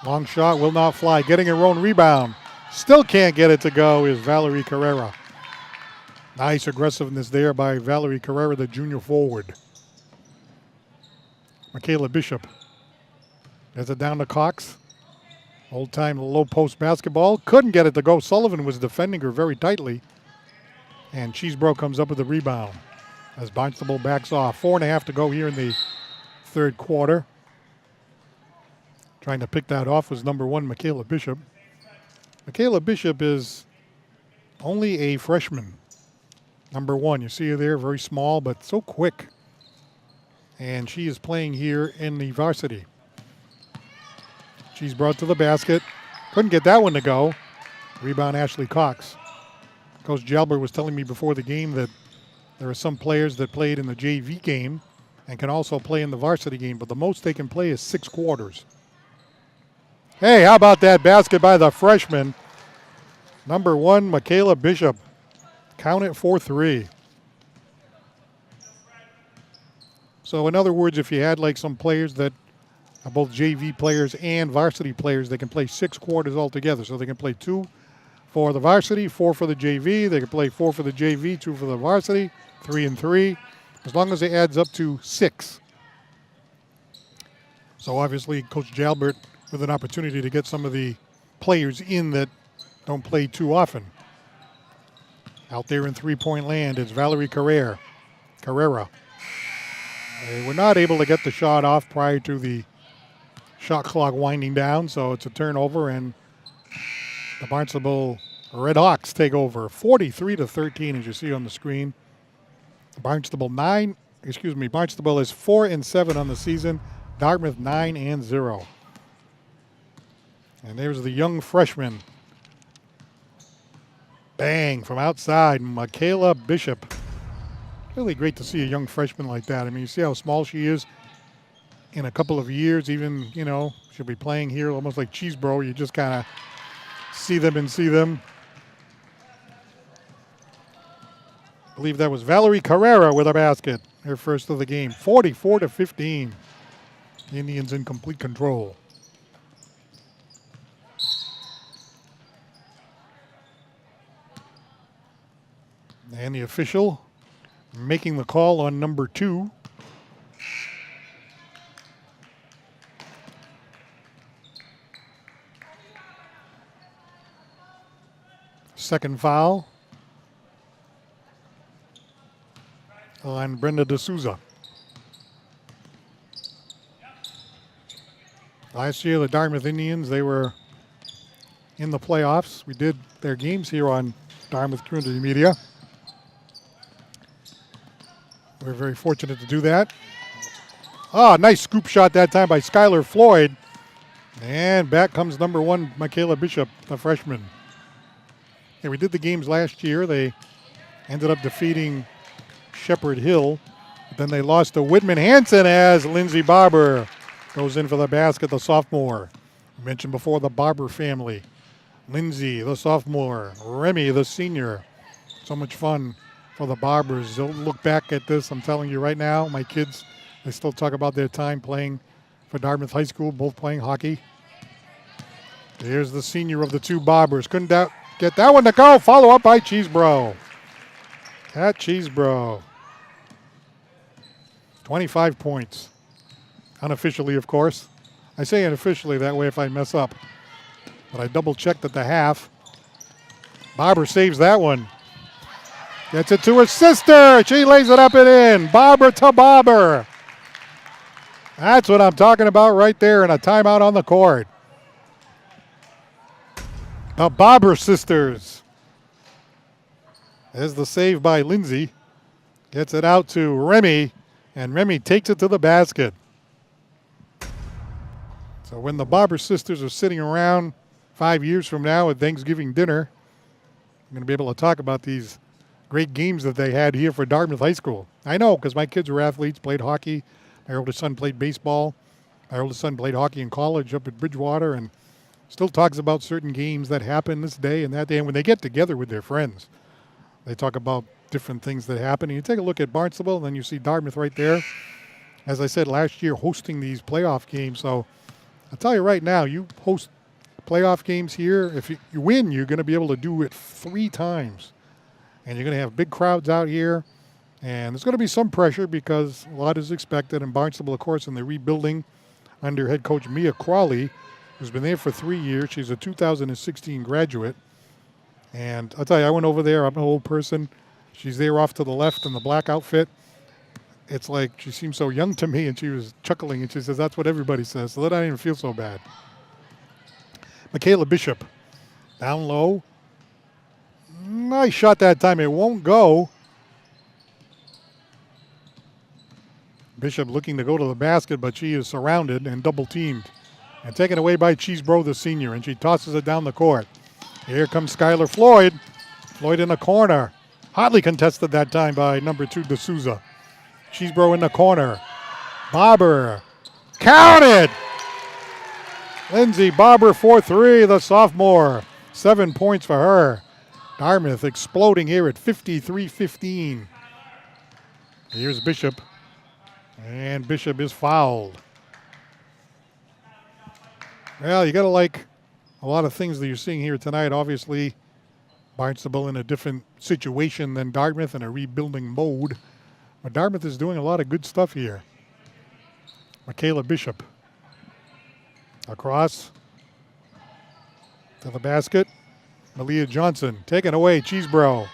Long shot will not fly. Getting her own rebound. Still can't get it to go is Valerie Carrera. Nice aggressiveness there by Valerie Carrera, the junior forward. Michaela Bishop has it down to Cox. Old-time low post basketball. Couldn't get it to go. Sullivan was defending her very tightly. And Cheesebro comes up with the rebound as Barnstable backs off. 4.5 to go here in the third quarter. Trying to pick that off was number 1, Michaela Bishop. Michaela Bishop is only a freshman. Number 1, you see her there, very small, but so quick. And she is playing here in the varsity. She's brought to the basket. Couldn't get that one to go. Rebound, Ashley Cox. Coach Jalbert was telling me before the game that there are some players that played in the JV game and can also play in the varsity game, but the most they can play is 6 quarters. Hey, how about that basket by the freshman? Number 1, Michaela Bishop. Count it for 3. So in other words, if you had like some players that are both JV players and varsity players, they can play 6 quarters altogether. So they can play 2 for the varsity, 4 for the JV. They can play 4 for the JV, 2 for the varsity, 3 and 3, as long as it adds up to 6. So obviously Coach Jalbert with an opportunity to get some of the players in that don't play too often. Out there in three-point land is Valerie Carrera. They were not able to get the shot off prior to the shot clock winding down, so it's a turnover, and the Barnstable Red Hawks take over 43-13, as you see on the screen. Barnstable is 4-7 on the season. Dartmouth 9-0. And there's the young freshman. Bang from outside, Michaela Bishop. Really great to see a young freshman like that. I mean, you see how small she is. In a couple of years, even, she'll be playing here almost like Cheesebro. You just kind of see them and see them. I believe that was Valerie Carrera with a basket. Her first of the game. 44-15. Indians in complete control. And the official making the call on number 2. Second foul on Brenda D'Souza. Last year, the Dartmouth Indians, they were in the playoffs. We did their games here on Dartmouth Community Media. We're very fortunate to do that. Nice scoop shot that time by Skylar Floyd. And back comes number 1, Michaela Bishop, the freshman. Yeah, we did the games last year. They ended up defeating Shepherd Hill. Then they lost to Whitman Hanson as Lindsay Barber goes in for the basket, the sophomore. I mentioned before the Barber family. Lindsay, the sophomore. Remy, the senior. So much fun for the Barbers. They'll look back at this. I'm telling you right now, my kids, they still talk about their time playing for Dartmouth High School, both playing hockey. Here's the senior of the 2 Barbers. Couldn't get that one to go. Follow up by Cheesebro. At Cheesebro. 25 points. Unofficially, of course. I say unofficially that way if I mess up. But I double-checked at the half. Barber saves that one. Gets it to her sister. She lays it up and in. Barber to Barber. That's what I'm talking about right there, and a timeout on the court. The Barber sisters. There's the save by Lindsay. Gets it out to Remy, and Remy takes it to the basket. So when the Barber sisters are sitting around 5 years from now at Thanksgiving dinner, I'm going to be able to talk about these great games that they had here for Dartmouth High School. I know, because my kids were athletes, played hockey. My oldest son played baseball. My oldest son played hockey in college up at Bridgewater, and still talks about certain games that happened this day and that day. And when they get together with their friends, they talk about different things that happen. And you take a look at Barnstable, and then you see Dartmouth right there. As I said, last year hosting these playoff games. So I'll tell you right now, you host playoff games here, if you win, you're going to be able to do it 3 times. And you're going to have big crowds out here. And there's going to be some pressure because a lot is expected. And Barnstable, of course, in the rebuilding under head coach Mia Crawley, who's been there for 3 years. She's a 2016 graduate. And I'll tell you, I went over there. I'm an old person. She's there off to the left in the black outfit. It's like she seemed so young to me, and she was chuckling, and she says, that's what everybody says, so that I didn't even feel so bad. Michaela Bishop, down low. Nice shot that time. It won't go. Bishop looking to go to the basket, but she is surrounded and double-teamed. And taken away by Cheesebro, the senior, and she tosses it down the court. Here comes Skylar Floyd. Floyd in the corner. Hotly contested that time by number 2, D'Souza. Cheesebro in the corner. Barber. Counted! Lindsay Barber for 3, the sophomore. 7 points for her. Dartmouth exploding here at 53-15. Here's Bishop. And Bishop is fouled. Well, you got to like a lot of things that you're seeing here tonight. Obviously, Barnstable in a different situation than Dartmouth in a rebuilding mode. But Dartmouth is doing a lot of good stuff here. Michaela Bishop. Across to the basket. Malia Johnson taken away. Cheesebro.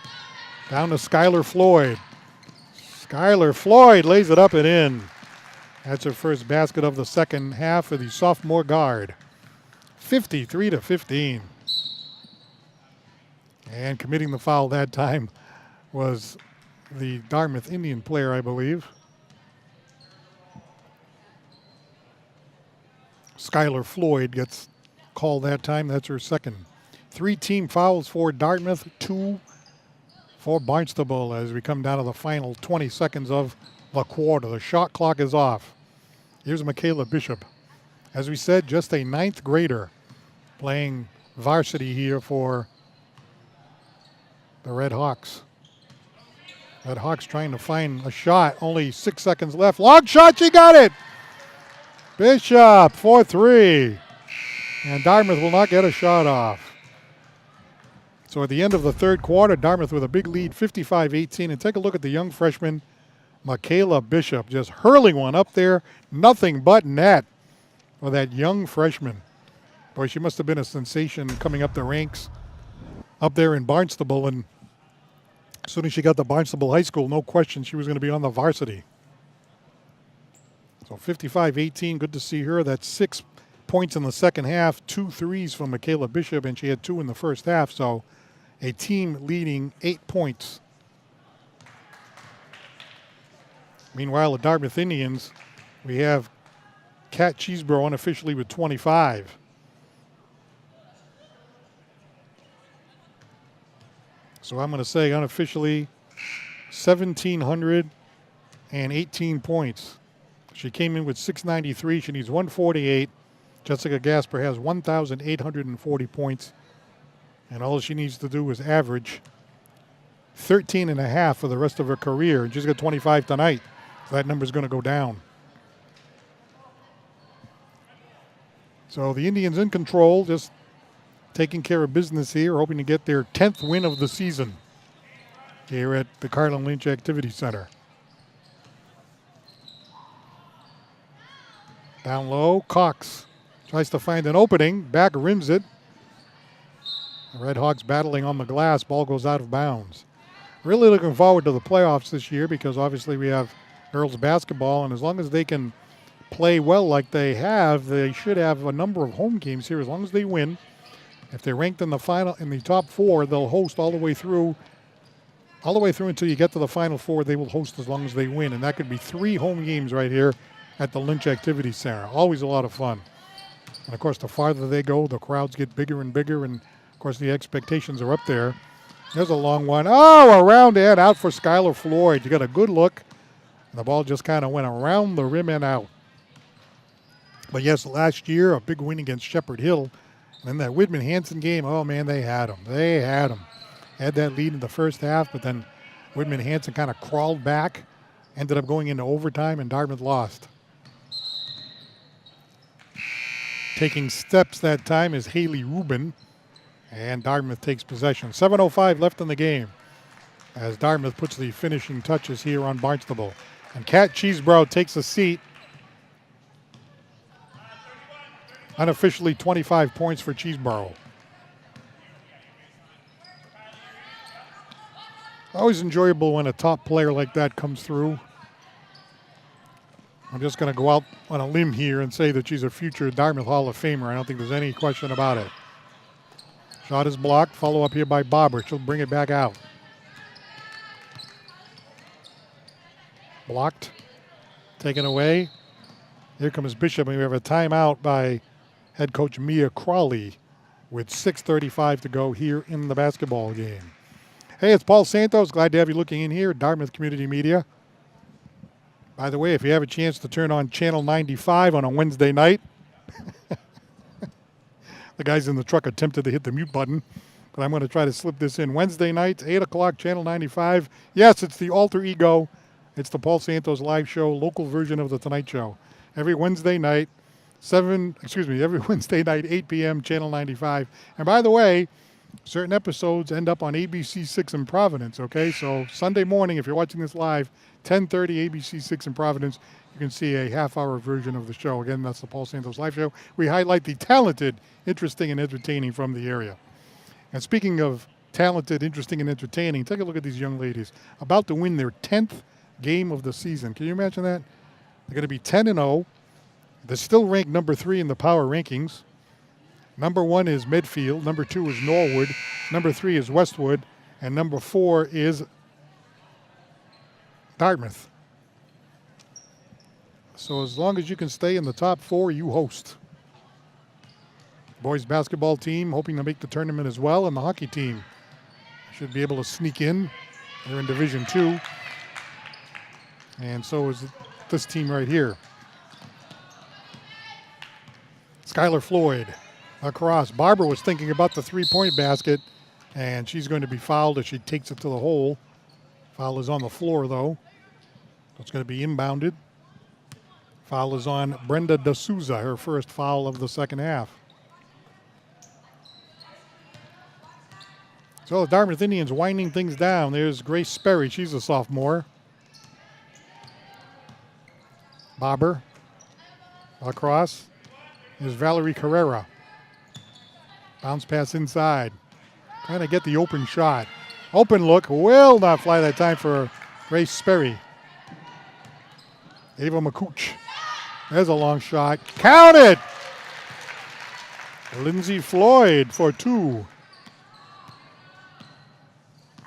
Down to Skylar Floyd. Skylar Floyd lays it up and in. That's her first basket of the second half for the sophomore guard. 53-15. And committing the foul that time was the Dartmouth Indian player, I believe. Skylar Floyd gets called that time. That's her second. 3 team fouls for Dartmouth, 2 for Barnstable as we come down to the final 20 seconds of the quarter. The shot clock is off. Here's Michaela Bishop. As we said, just a 9th grader playing varsity here for the Red Hawks. Red Hawks trying to find a shot. Only 6 seconds left. Long shot, she got it! Bishop for 3. And Dartmouth will not get a shot off. So at the end of the third quarter, Dartmouth with a big lead, 55-18. And take a look at the young freshman, Michaela Bishop, just hurling one up there. Nothing but net for that young freshman. Boy, she must have been a sensation coming up the ranks up there in Barnstable. And as soon as she got to Barnstable High School, no question she was going to be on the varsity. So 55-18, good to see her. That's 6 points in the second half, 2 threes from Michaela Bishop, and she had 2 in the first half. So a team leading 8 points. Meanwhile, the Dartmouth Indians, we have Kat Cheesebro unofficially with 25. So I'm going to say unofficially 1,718 points. She came in with 693. She needs 148. Jessica Gasper has 1,840 points. And all she needs to do is average 13 and a half for the rest of her career. And she's got 25 tonight. So that number's going to go down. So the Indians in control, just taking care of business here, hoping to get their 10th win of the season here at the Carlin Lynch Activity Center. Down low, Cox tries to find an opening, back rims it. The Red Hawks battling on the glass, ball goes out of bounds. Really looking forward to the playoffs this year because obviously we have girls basketball, and as long as they can play well like they have, they should have a number of home games here as long as they win. If they're ranked in the top 4, they'll host all the way through until you get to the Final Four. They will host as long as they win, and that could be 3 home games right here at the Lynch Activity Center. Always a lot of fun. And of course, the farther they go, the crowds get bigger and bigger, and of course the expectations are up there. There's a long one. Oh, around and out for Skylar Floyd. You got a good look. The ball just kind of went around the rim and out. But yes, last year, a big win against Shepherd Hill. And then that Whitman-Hanson game, oh man, they had them. They had them. Had that lead in the first half, but then Whitman-Hanson kind of crawled back, ended up going into overtime, and Dartmouth lost. Taking steps that time is Haley Rubin, and Dartmouth takes possession. 7:05 left in the game as Dartmouth puts the finishing touches here on Barnstable. And Kat Cheesebrough takes a seat. Unofficially 25 points for Cheeseborough. Always enjoyable when a top player like that comes through. I'm just going to go out on a limb here and say that she's a future Dartmouth Hall of Famer. I don't think there's any question about it. Shot is blocked. Follow up here by Bobber. She'll bring it back out. Blocked. Taken away. Here comes Bishop, and we have a timeout by head coach Mia Crawley with 6:35 to go here in the basketball game. Hey, it's Paul Santos. Glad to have you looking in here at Dartmouth Community Media. By the way, if you have a chance to turn on Channel 95 on a Wednesday night, the guys in the truck attempted to hit the mute button, but I'm going to try to slip this in. Wednesday nights, 8 o'clock, Channel 95. Yes, it's the alter ego. It's the Paul Santos live show, local version of The Tonight Show. Every Wednesday night, every Wednesday night, 8 p.m., Channel 95. And by the way, certain episodes end up on ABC 6 in Providence, okay? So Sunday morning, if you're watching this live, 10:30 ABC 6 in Providence, you can see a half-hour version of the show. Again, that's the Paul Santos live show. We highlight the talented, interesting, and entertaining from the area. And speaking of talented, interesting, and entertaining, take a look at these young ladies. About to win their 10th game of the season. Can you imagine that? They're going to be 10-0. They're still ranked number 3 in the power rankings. Number 1 is Medfield. Number 2 is Norwood. Number 3 is Westwood. And number 4 is Dartmouth. So as long as you can stay in the top 4, you host. Boys basketball team hoping to make the tournament as well. And the hockey team should be able to sneak in. They're in Division 2. And so is this team right here. Skylar Floyd across. Barber was thinking about the three-point basket, and she's going to be fouled as she takes it to the hole. Foul is on the floor, though. It's going to be inbounded. Foul is on Brenda D'Souza, her first foul of the second half. So the Dartmouth Indians winding things down. There's Grace Sperry. She's a sophomore. Bobber across. There's Valerie Carrera. Bounce pass inside. Trying to get the open shot. Open look. Will not fly that time for Grace Sperry. Ava McCooch. There's a long shot. Count it! Lindsay Floyd for 2.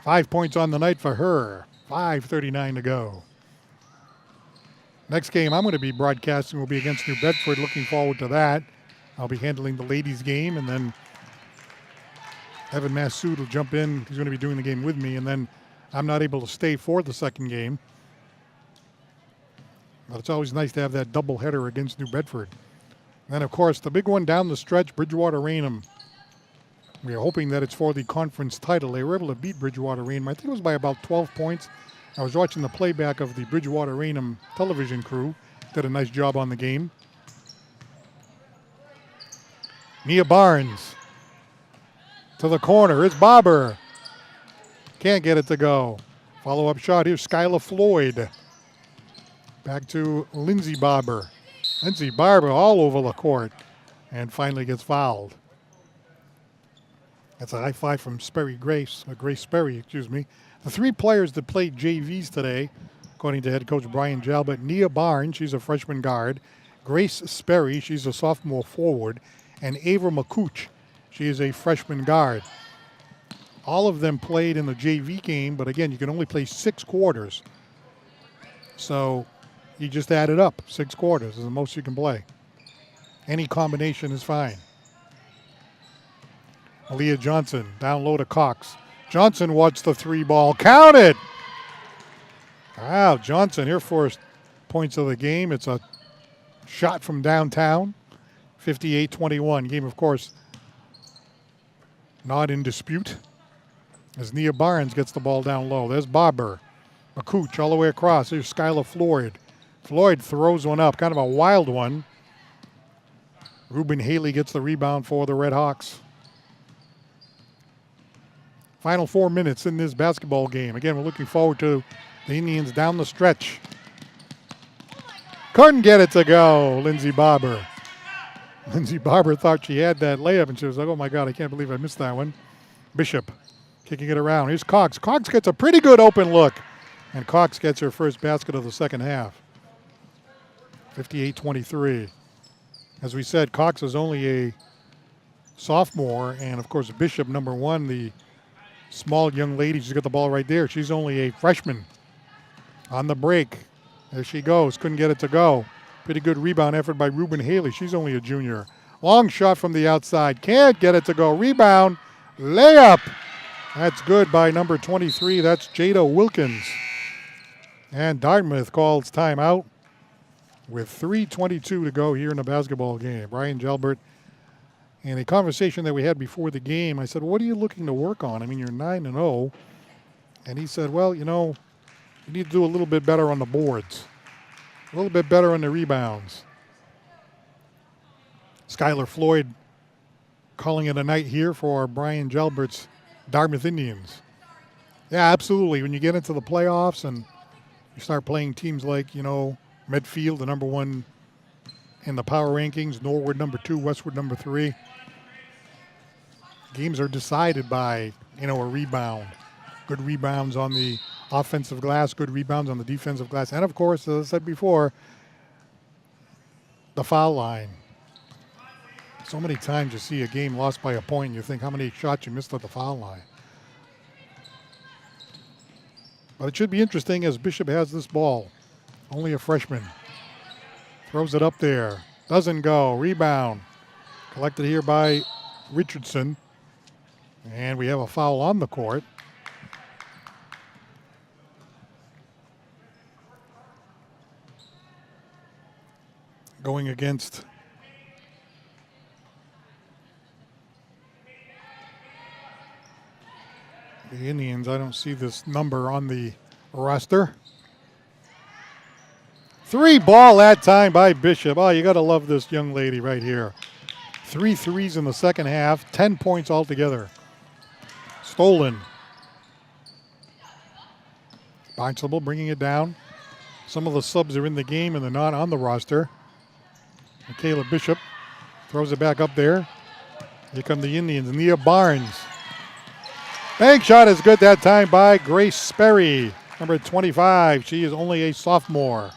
5 points on the night for her. 5:39 to go. Next game I'm going to be broadcasting will be against New Bedford. Looking forward to that. I'll be handling the ladies' game, and then Evan Massoud will jump in. He's going to be doing the game with me, and then I'm not able to stay for the second game. But it's always nice to have that doubleheader against New Bedford. And then, of course, the big one down the stretch, Bridgewater-Raynham. We are hoping that it's for the conference title. They were able to beat Bridgewater-Raynham. I think it was by about 12 points. I was watching the playback of the Bridgewater-Raynham television crew. Did a nice job on the game. Nia Barnes to the corner. It's Bobber. Can't get it to go. Follow-up shot. Here's Skylar Floyd. Back to Lindsay Bobber. Lindsay Barber all over the court and finally gets fouled. That's a high five from Grace Sperry, excuse me. The 3 players that played JVs today, according to head coach Brian Jalbert: Nia Barnes, she's a freshman guard. Grace Sperry, she's a sophomore forward. And Ava McCooch, She is a freshman guard. All of them played in the JV game, but again, you can only play 6 quarters. So you just add it up. 6 quarters is the most you can play. Any combination is fine. Aaliyah Johnson, down low to Cox. Johnson wants the 3 ball. Counted! Wow, Johnson, her first points of the game. It's a shot from downtown. 58-21. Game, of course, not in dispute. As Nia Barnes gets the ball down low. There's Barber. McCooch all the way across. There's Skylar Floyd. Floyd throws one up, kind of a wild one. Ruben Haley gets the rebound for the Red Hawks. Final 4 minutes in this basketball game. Again, we're looking forward to the Indians down the stretch. Couldn't get it to go, Lindsay Barber. Lindsay Barber thought she had that layup, and she was like, oh my God, I can't believe I missed that one. Bishop kicking it around. Here's Cox. Cox gets a pretty good open look, and Cox gets her first basket of the second half. 58-23. As we said, Cox is only a sophomore, and of course Bishop, number 1, the small young lady, she's got the ball right there. She's only a freshman. On the break, there she goes. Couldn't get it to go. Pretty good rebound effort by Ruben Haley. She's only a junior. Long shot from the outside. Can't get it to go. Rebound. Layup. That's good by number 23. That's Jada Wilkins. And Dartmouth calls timeout with 3:22 to go here in the basketball game. Brian Gelbert, in a conversation that we had before the game, I said, what are you looking to work on? I mean, you're 9-0. And he said, well, you know, you need to do a little bit better on the boards. A little bit better on the rebounds. Skylar Floyd calling it a night here for Brian Gelbert's Dartmouth Indians. Yeah, absolutely. When you get into the playoffs and you start playing teams like, you know, Medfield, the number 1 in the power rankings, Norwood number 2, Westwood number 3. Games are decided by, you know, a rebound. Good rebounds on the offensive glass, good rebounds on the defensive glass. And, of course, as I said before, the foul line. So many times you see a game lost by a point and you think how many shots you missed at the foul line. But it should be interesting as Bishop has this ball. Only a freshman. Throws it up there. Doesn't go. Rebound. Collected here by Richardson. And we have a foul on the court. Going against the Indians. I don't see this number on the roster. 3 ball that time by Bishop. Oh, you got to love this young lady right here. 3 threes in the second half, 10 points altogether. Stolen. Barnstable bringing it down. Some of the subs are in the game and they're not on the roster. Michaela Bishop throws it back up there. Here come the Indians. Nia Barnes. Bank shot is good that time by Grace Sperry, number 25. She is only a sophomore.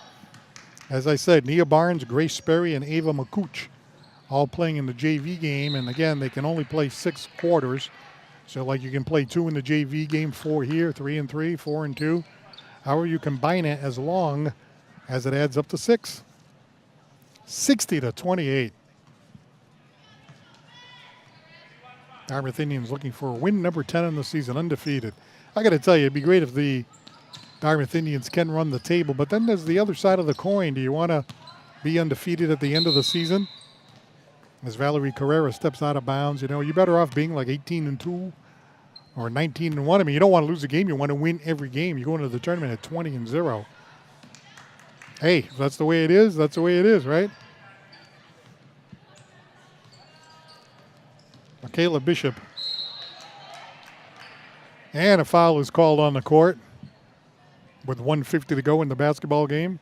As I said, Nia Barnes, Grace Sperry, and Ava McCooch all playing in the JV game. And again, they can only play 6 quarters. So like you can play 2 in the JV game, 4 here, 3 and 3, 4 and 2. However you combine it as long as it adds up to 6. 60-28. Dartmouth Indians looking for win number 10 in the season, undefeated. I got to tell you, it'd be great if the Dartmouth Indians can run the table, but then there's the other side of the coin. Do you want to be undefeated at the end of the season? As Valerie Carrera steps out of bounds, you know, you're better off being like 18-2 or 19-1. I mean, you don't want to lose a game. You want to win every game. You go into the tournament at 20-0. Hey, if that's the way it is, that's the way it is, right? Michaela Bishop. And a foul is called on the court with 1:50 to go in the basketball game.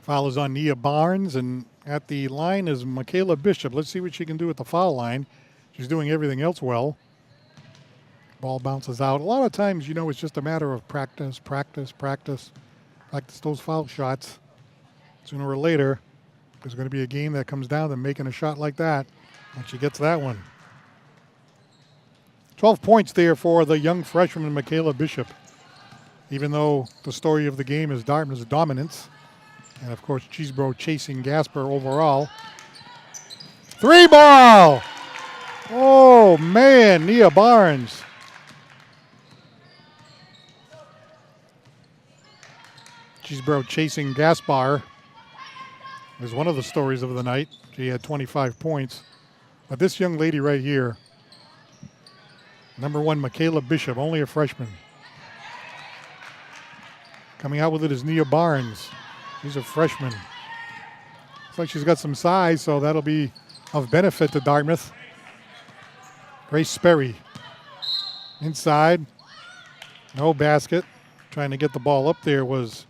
Foul is on Nia Barnes, and at the line is Michaela Bishop. Let's see what she can do at the foul line. She's doing everything else well. Ball bounces out. A lot of times, you know, it's just a matter of practice those foul shots. Sooner or later, there's going to be a game that comes down to making a shot like that when she gets that one. 12 points there for the young freshman, Michaela Bishop. Even though the story of the game is Dartmouth's dominance, and of course Cheesebro chasing Gasper overall. 3 ball! Oh man, Nia Barnes. Cheesebro chasing Gaspar is one of the stories of the night. She had 25 points. But this young lady right here, number 1, Michaela Bishop, only a freshman. Coming out with it is Nia Barnes. She's a freshman. Looks like she's got some size, so that'll be of benefit to Dartmouth. Grace Sperry inside. No basket. Trying to get the ball up there was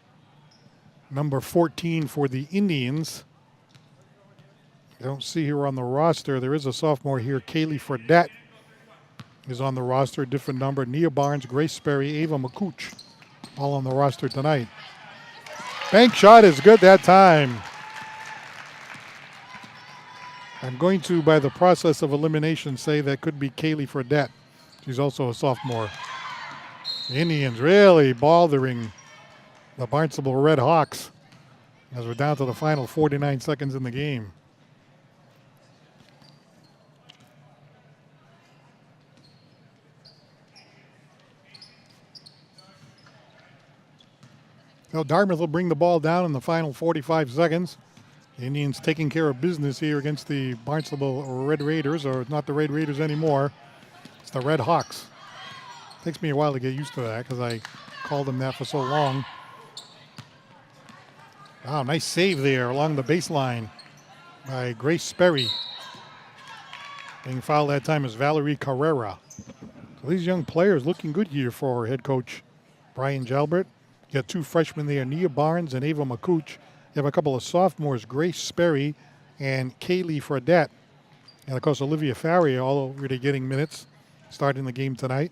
number 14 for the Indians. I don't see her on the roster. There is a sophomore here. Kaylee Fredette is on the roster. Different number. Nia Barnes, Grace Sperry, Ava McCooch, all on the roster tonight. Bank shot is good that time. I'm going to, by the process of elimination, say that could be Kaylee Fredette. She's also a sophomore. The Indians really bothering the Barnstable Red Hawks as we're down to the final 49 seconds in the game. So Dartmouth will bring the ball down in the final 45 seconds. The Indians taking care of business here against the Barnstable Red Raiders, or not the Red Raiders anymore. It's the Red Hawks. Takes me a while to get used to that because I called them that for so long. Wow, nice save there along the baseline by Grace Sperry. Being fouled that time is Valerie Carrera. So these young players looking good here for head coach Brian Jalbert. You got 2 freshmen there, Nia Barnes and Ava McCooch. You have a couple of sophomores, Grace Sperry and Kaylee Fredette. And, of course, Olivia Farrier already getting minutes starting the game tonight.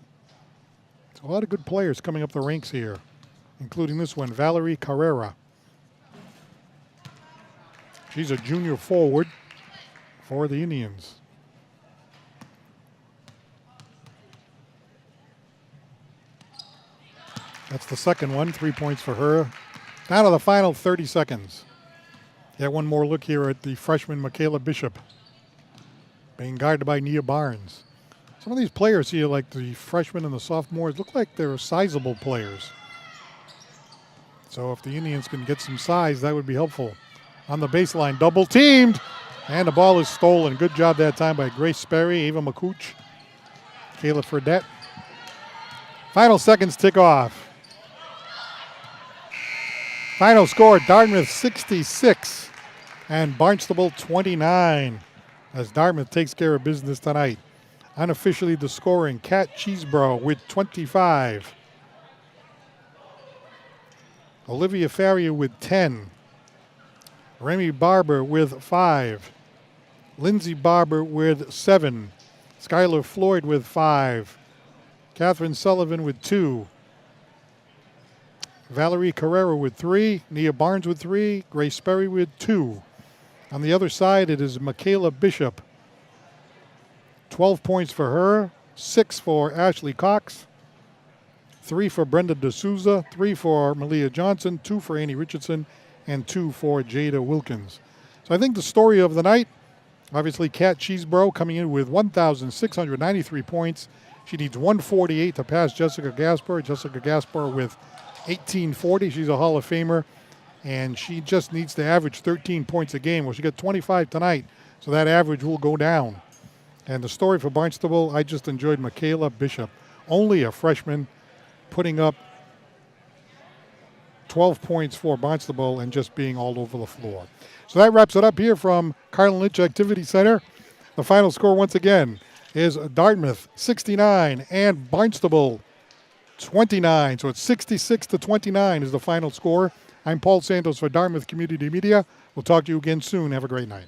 So a lot of good players coming up the ranks here, including this one, Valerie Carrera. She's a junior forward for the Indians. That's the second one, 3 points for her. Down to the final 30 seconds. Get one more look here at the freshman Michaela Bishop being guarded by Nia Barnes. Some of these players here, like the freshmen and the sophomores, look like they're sizable players. So if the Indians can get some size, that would be helpful. On the baseline, double teamed, and the ball is stolen. Good job that time by Grace Sperry, Ava McCooch, Kayla Fredette. Final seconds tick off. Final score, Dartmouth 66 and Barnstable 29 as Dartmouth takes care of business tonight. Unofficially the scoring, Kat Cheesebro with 25. Olivia Farrier with 10. Remy Barber with 5. Lindsay Barber with 7. Skylar Floyd with 5. Catherine Sullivan with 2. Valerie Carrera with 3. Nia Barnes with 3. Grace Sperry with 2. On the other side, it is Michaela Bishop. 12 points for her. 6 for Ashley Cox. 3 for Brenda D'Souza. 3 for Malia Johnson. 2 for Annie Richardson. And 2 for Jada Wilkins. So I think the story of the night, obviously Kat Cheesebro coming in with 1,693 points. She needs 148 to pass Jessica Gaspar. Jessica Gaspar with 1840. She's a Hall of Famer, and she just needs to average 13 points a game. Well, she got 25 tonight, so that average will go down. And the story for Barnstable, I just enjoyed Michaela Bishop. Only a freshman putting up 12 points for Barnstable and just being all over the floor. So that wraps it up here from Carlin Lynch Activity Center. The final score once again is Dartmouth 69 and Barnstable 29. So it's 66-29 is the final score. I'm Paul Santos for Dartmouth Community Media. We'll talk to you again soon. Have a great night.